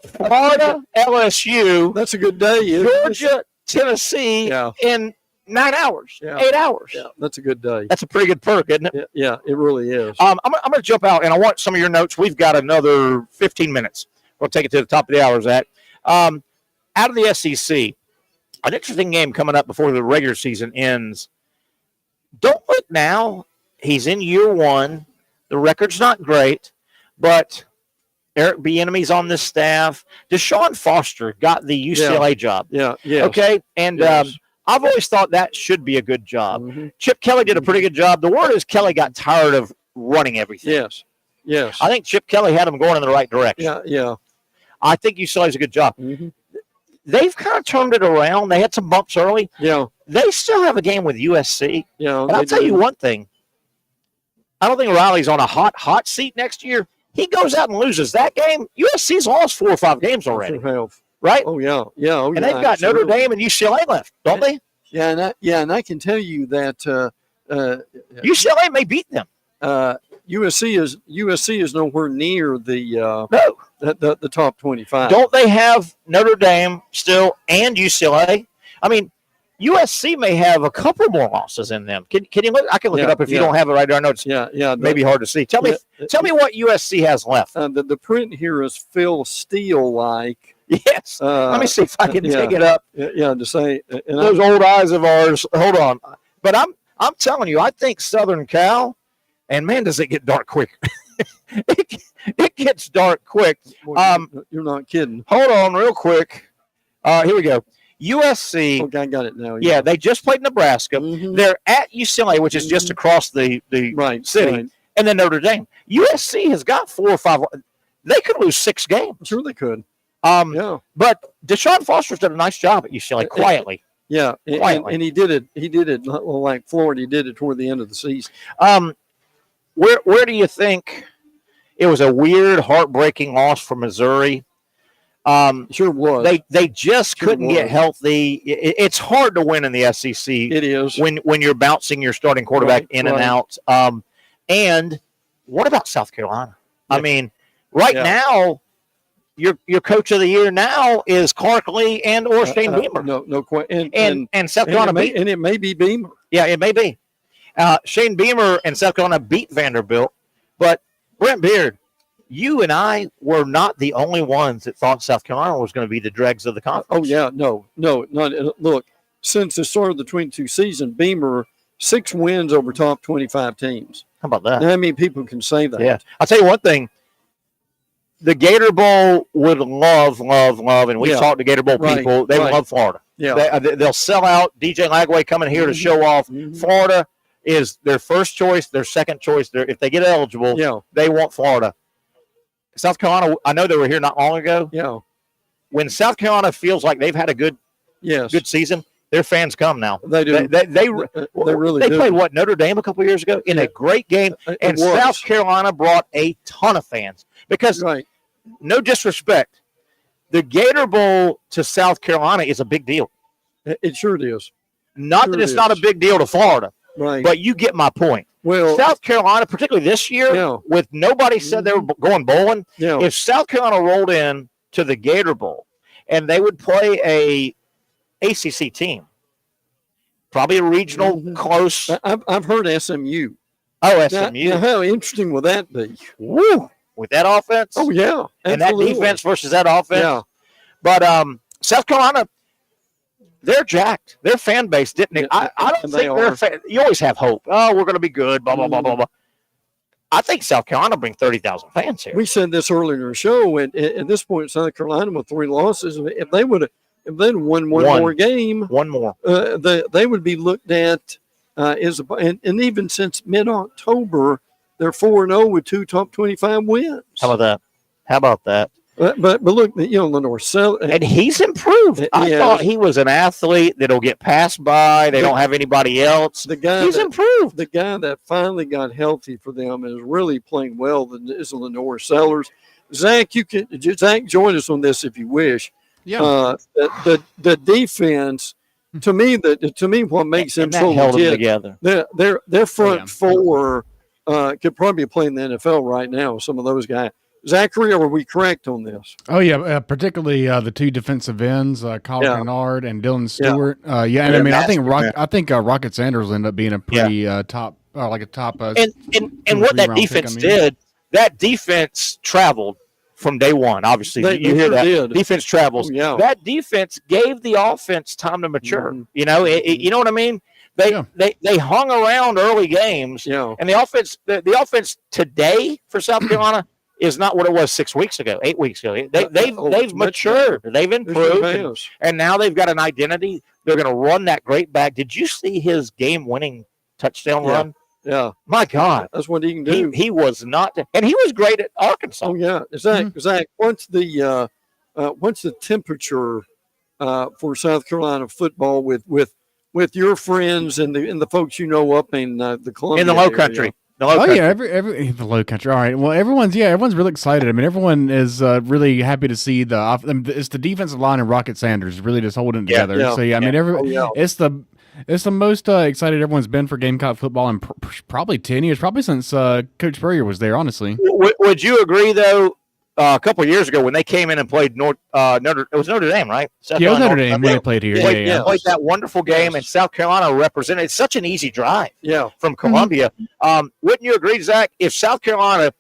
Florida, LSU. That's a good day. Georgia, Tennessee in 9 hours, 8 hours. Yeah, that's a good day. That's a pretty good perk, isn't it? Yeah, it really is. I'm going to jump out, and I want some of your notes. We've got another 15 minutes. We'll take it to the top of the hour, Zach. Out of the SEC, an interesting game coming up before the regular season ends. Don't look now. He's in year one. The record's not great, but Eric Bieniemy's on this staff. Deshaun Foster got the UCLA job. Yeah. Okay, and I've always thought that should be a good job. Mm-hmm. Chip Kelly did a pretty good job. The word is Kelly got tired of running everything. Yes. I think Chip Kelly had him going in the right direction. Yeah. I think UCLA's a good job. Mm-hmm. They've kind of turned it around. They had some bumps early. Yeah. They still have a game with USC. Yeah. And I'll tell you one thing. I don't think Riley's on a hot seat next year. He goes out and loses that game. USC's lost 4 or 5 games already. Right? Oh, yeah. Yeah. And they've got Notre Dame and UCLA left, don't they? Yeah, and I can tell you that UCLA may beat them. USC is nowhere near the top 25. Don't they have Notre Dame still and UCLA? I mean, USC may have a couple more losses in them. Can you look? I can look it up if you don't have it right there. I know it's maybe hard to see. Tell me what USC has left. The print here is Phil Steele-like. Yes. Let me see if I can take it up. To say those old eyes of ours. Hold on, but I'm telling you, I think Southern Cal, and man, does it get dark quick. It gets dark quick. You're not kidding. Hold on, real quick. Here we go. USC. Okay, I got it now. Yeah, they just played Nebraska. Mm-hmm. They're at UCLA, which is just across the city, and then Notre Dame. USC has got 4 or 5. They could lose 6 games. Sure, they could. But Deshaun Foster's done a nice job at UCLA quietly. Yeah, quietly. And he did it. He did it like Florida. He did it toward the end of the season. Where do you think it was a weird, heartbreaking loss for Missouri? Sure was. They just couldn't get healthy. It's hard to win in the SEC. It is when you're bouncing your starting quarterback in and out. And what about South Carolina? I mean, now. Your coach of the year now is Clark Lee or Shane Beamer. No question. And South Carolina and it may be Beamer. Yeah, it may be. Shane Beamer and South Carolina beat Vanderbilt, but Brent Beaird, you and I were not the only ones that thought South Carolina was going to be the dregs of the conference. Oh yeah, no. Look, since the start of the 22 season, Beamer 6 wins over top 25 teams. How about that? I mean, people can say that. Yeah, I'll tell you one thing. The Gator Bowl would love, and we've talked to Gator Bowl people. They would love Florida. Yeah, they'll sell out. DJ Lagway coming here to show off. Florida is their first choice, their second choice. If they get eligible, they want Florida. South Carolina, I know they were here not long ago. Yeah. When South Carolina feels like they've had a good season, their fans come now. They do. They really do. They played Notre Dame a couple of years ago in a great game, and South Carolina brought a ton of fans. Because, no disrespect, the Gator Bowl to South Carolina is a big deal. It sure is. Not that it's not a big deal to Florida, but you get my point. Well, South Carolina, particularly this year, with nobody said they were going bowling, if South Carolina rolled in to the Gator Bowl and they would play a ACC team, probably a regional close. I've heard SMU. Oh, SMU. Now, how interesting will that be? Woo! With that offense? Oh, yeah. And that defense versus that offense? Yeah. But South Carolina, they're jacked. Their fan base didn't. I don't think you always have hope. Oh, we're going to be good, blah, blah, blah, blah, blah. I think South Carolina bring 30,000 fans here. We said this earlier in the show. At this point, South Carolina with 3 losses, if they'd won one more game, they would be looked at and even since mid-October, they're 4-0 with 2 top 25 wins. How about that? But look, Norvelle, and he's improved. I thought he was an athlete that'll get passed by. They don't have anybody else. He's improved. The guy that finally got healthy for them is really playing well. Is Lenore Sellers. Zach, join us on this if you wish. Yeah. The defense. To me, what makes them so legit? Together. Their front four could probably play in the NFL right now. Some of those guys. Zachary, are we correct on this? Oh yeah, particularly the two defensive ends, Colin Kennard and Dylan Stewart. And I mean, I think Rocket Sanders will end up being a pretty top, like a top. And what that defense did, that defense traveled from day one. Obviously, you hear that defense travels. That defense gave the offense time to mature. You know, you know what I mean. They hung around early games, and the offense today for South Carolina is not what it was 6 weeks ago, 8 weeks ago. They've matured, they've improved, and now they've got an identity. They're going to run that great back. Did you see his game-winning touchdown run? Yeah, my God, that's what he can do. He was not, and he was great at Arkansas. Oh yeah, Zach. Once the temperature for South Carolina football with your friends and the folks you know up in the Columbia in the Low Country. The Low Country. All right. Well, everyone's really excited. I mean, everyone is really happy to see it's the defensive line and Rocket Sanders really just holding it together. So I mean, it's the most excited everyone's been for Gamecock football in probably 10 years, probably since Coach Spurrier was there. Honestly, would you agree though? A couple of years ago when they came in and played Notre Dame, right? It was Notre Dame when they played here. Played that wonderful game, and South Carolina represented. It's such an easy drive from Columbia. Wouldn't you agree, Zach, if South Carolina,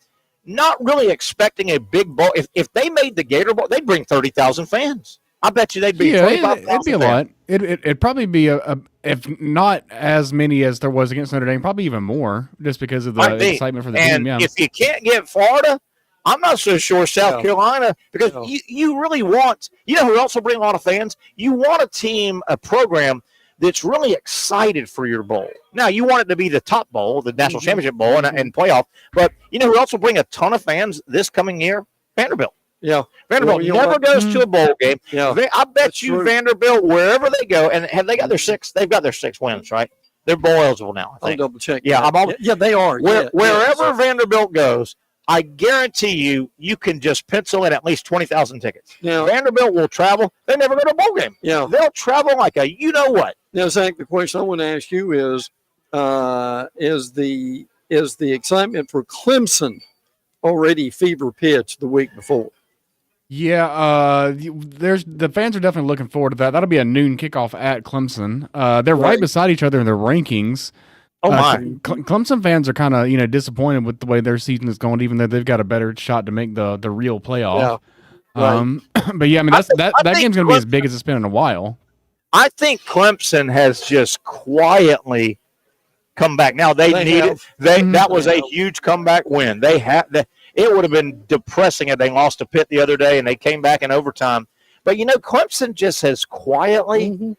not really expecting a big bowl, if they made the Gator Bowl, they'd bring 30,000 fans. I bet you they'd be 25,000. It'd be a lot. It'd probably be if not as many as there was against Notre Dame, probably even more, just because of the excitement for the team. And if you can't get Florida, I'm not so sure South Carolina, because you really want, you know who else will bring a lot of fans? You want a team, a program that's really excited for your bowl. Now, you want it to be the top bowl, the national championship bowl and playoff, but you know who else will bring a ton of fans this coming year? Vanderbilt. Vanderbilt never goes to a bowl game. I bet you Vanderbilt, wherever they go, and have they got their six? They've got their 6 wins, right? They're bowl eligible now, I think. I'll double check. Yeah, they are. Wherever Vanderbilt goes, I guarantee you can just pencil in at least 20,000 tickets. Vanderbilt will travel. They never go to a bowl game. They'll travel like a you-know-what. Now, Zach, the question I want to ask you is the excitement for Clemson already fever pitch the week before? Yeah, the fans are definitely looking forward to that. That'll be a noon kickoff at Clemson. They're right beside each other in their rankings. Oh my! Clemson fans are kind of disappointed with the way their season is going, even though they've got a better shot to make the real playoff. But yeah, I mean that game's going to be as big as it's been in a while. I think Clemson has just quietly come back. Now that was a huge comeback win. It would have been depressing if they lost to Pitt the other day and they came back in overtime. But Clemson just has quietly,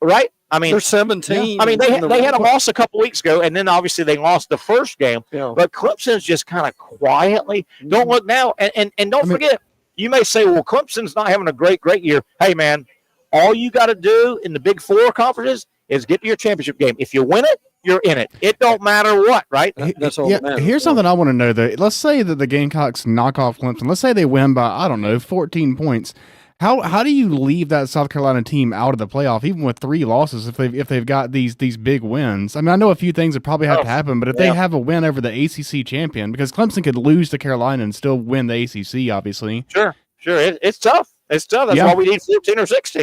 right? I mean, they're 17. I mean, they had a loss a couple weeks ago, and then obviously they lost the first game. But Clemson's just kind of quietly. Don't look now, and don't forget. You may say, "Well, Clemson's not having a great year." Hey, man, all you got to do in the Big Four conferences is get to your championship game. If you win it, you're in it. It don't matter what, right? That's all that matters. Here's something I want to know though. Let's say that the Gamecocks knock off Clemson. Let's say they win by 14 points. How do you leave that South Carolina team out of the playoff, even with 3 losses, if they've got these big wins? I mean, I know a few things would probably have to happen, but if they have a win over the ACC champion, because Clemson could lose to Carolina and still win the ACC, obviously. Sure. It's tough. It's tough. That's why we need 14 or 16.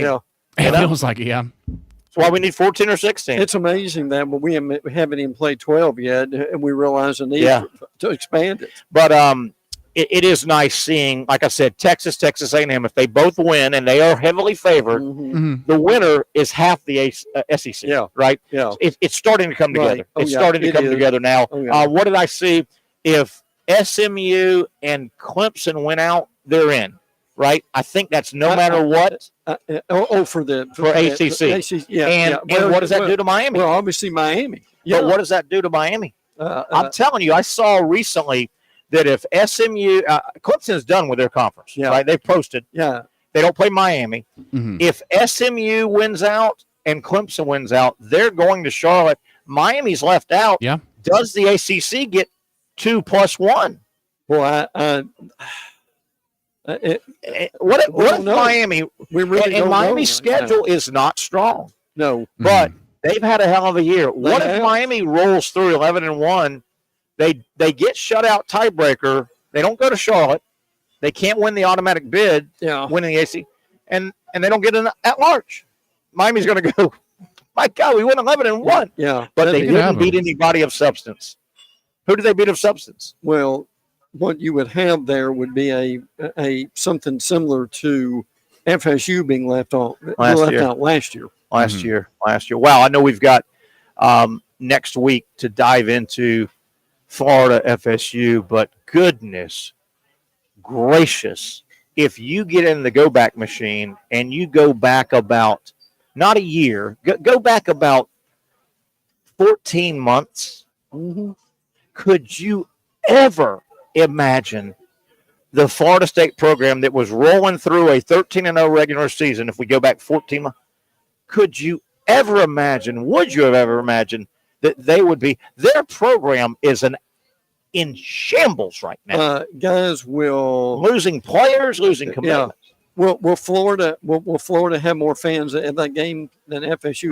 It feels like it, That's why we need 14 or 16. It's amazing that we haven't even played 12 yet, and we realize the need to expand it. But it is nice seeing, like I said, Texas A&M. If they both win, and they are heavily favored, the winner is half the SEC, right? Yeah. It's starting to come together. It's starting to come together now. What did I see? If SMU and Clemson win out, they're in, right? I think that's no matter what. For ACC. And what does that do to Miami? Well, obviously Miami. But what does that do to Miami? I'm telling you, I saw recently that if SMU, Clemson's done with their conference, right? They posted. Yeah. They don't play Miami. If SMU wins out and Clemson wins out, they're going to Charlotte. Miami's left out. Yeah. Does the ACC get 2 + 1? Well, what if Miami? We really and Miami's schedule is not strong. No. But they've had a hell of a year. What if Miami rolls through 11-1? They get shutout tiebreaker. They don't go to Charlotte. They can't win the automatic bid, winning the AC, and they don't get an at-large. Miami's going to go, my God, we won 11-1. Yeah. But they didn't beat anybody of substance. Who did they beat of substance? Well, what you would have there would be a something similar to FSU being left out last year. Last year. Wow, I know we've got next week to dive into Florida FSU, but goodness gracious, if you get in the go back machine and you go back about not a year, go back about 14 months, could you ever imagine the Florida State program that was rolling through a 13-0 regular season? If we go back 14 months, could you ever imagine, would you have ever imagined that they would be, their program is in shambles right now. Guys will losing players, losing commitments. Will Florida have more fans at that game than FSU?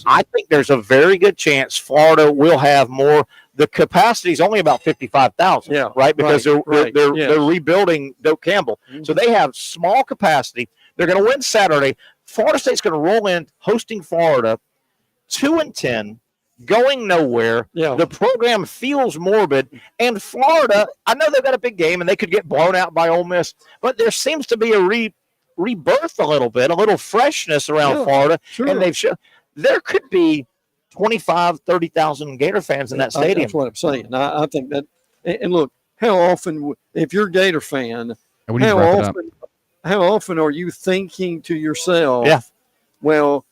I think there's a very good chance Florida will have more. The capacity is only about 55,000, right? Because they're rebuilding Doak Campbell, so they have small capacity. They're going to win Saturday. Florida State's going to roll in hosting Florida, 2-10. Going nowhere. The program feels morbid. And Florida, I know they've got a big game and they could get blown out by Ole Miss, but there seems to be a rebirth a little bit, a little freshness around Florida. Sure. And they've shown there could be 25,000, 30,000 Gator fans in that stadium. That's what I'm saying. I think that, and look, how often, if you're a Gator fan, how often are you thinking to yourself, well,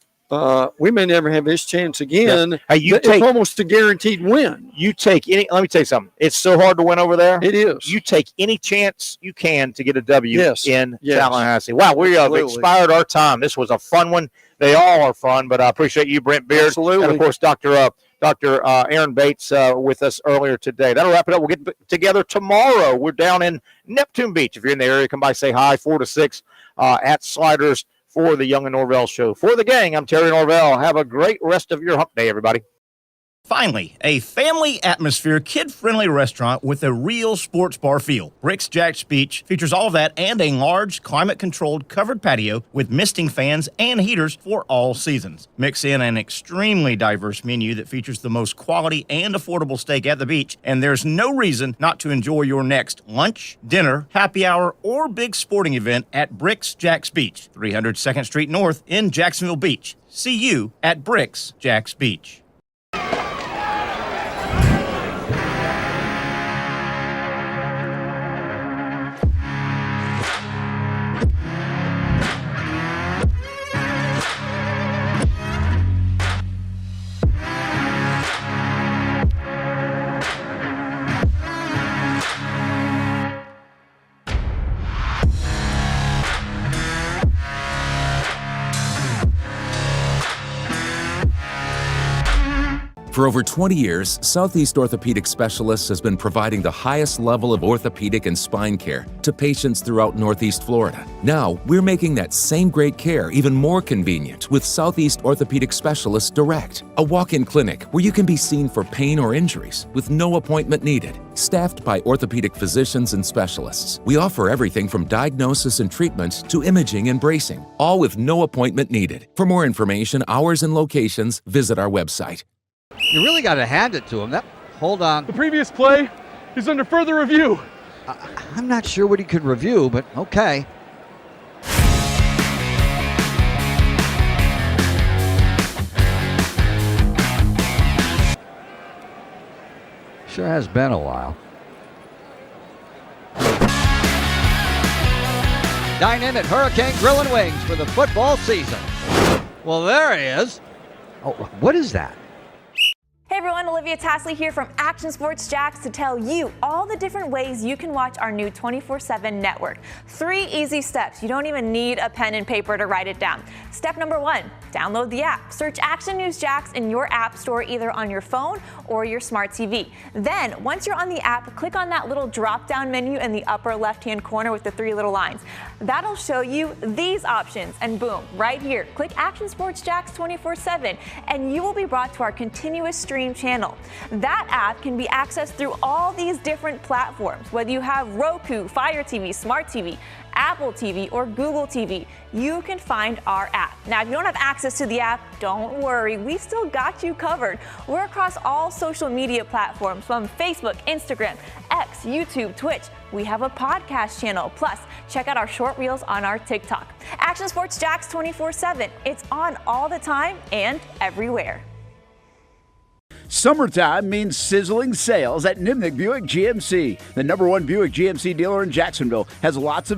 we may never have this chance again. It's almost a guaranteed win. You take any. Let me tell you something. It's so hard to win over there. It is. You take any chance you can to get a W in Tallahassee. Wow, we have expired our time. This was a fun one. They all are fun, but I appreciate you, Brent Beaird. Absolutely. And, of course, Dr. Aaron Bates with us earlier today. That'll wrap it up. We'll get together tomorrow. We're down in Neptune Beach. If you're in the area, come by, say hi, 4 to 6 at Sliders. For the Young and Norvelle show. For the gang, I'm Terry Norvelle. Have a great rest of your hump day, everybody. Finally, a family atmosphere, kid-friendly restaurant with a real sports bar feel. Bricks Jack's Beach features all of that and a large, climate-controlled covered patio with misting fans and heaters for all seasons. Mix in an extremely diverse menu that features the most quality and affordable steak at the beach, and there's no reason not to enjoy your next lunch, dinner, happy hour, or big sporting event at Bricks Jack's Beach, 300 2nd Street North in Jacksonville Beach. See you at Bricks Jack's Beach. For over 20 years, Southeast Orthopedic Specialists has been providing the highest level of orthopedic and spine care to patients throughout Northeast Florida. Now, we're making that same great care even more convenient with Southeast Orthopedic Specialists Direct, a walk-in clinic where you can be seen for pain or injuries with no appointment needed. Staffed by orthopedic physicians and specialists, we offer everything from diagnosis and treatment to imaging and bracing, all with no appointment needed. For more information, hours, and locations, visit our website. You really got to hand it to him. Hold on. The previous play is under further review. I'm not sure what he could review, but okay. Sure has been a while. Dine in at Hurricane Grill and Wings for the football season. Well, there he is. Oh, what is that? Hey everyone, Olivia Tasley here from Action Sports Jacks to tell you all the different ways you can watch our new 24/7 network. 3 easy steps. You don't even need a pen and paper to write it down. Step number 1, download the app. Search Action News Jacks in your app store either on your phone or your smart TV. Then, once you're on the app, click on that little drop-down menu in the upper left-hand corner with the 3 little lines. That'll show you these options, and boom, right here, click Action Sports Jacks 24/7, and you will be brought to our continuous stream same channel. That app can be accessed through all these different platforms, whether you have Roku, Fire TV, Smart TV, Apple TV, or Google TV. You can find our app. Now, if you don't have access to the app, don't worry, we still got you covered. We're across all social media platforms from Facebook, Instagram, X, YouTube, Twitch. We have a podcast channel. Plus, check out our short reels on our TikTok. Action Sports Jax 24/7. It's on all the time and everywhere. Summertime means sizzling sales at Nimnicht Buick GMC. The #1 Buick GMC dealer in Jacksonville has lots of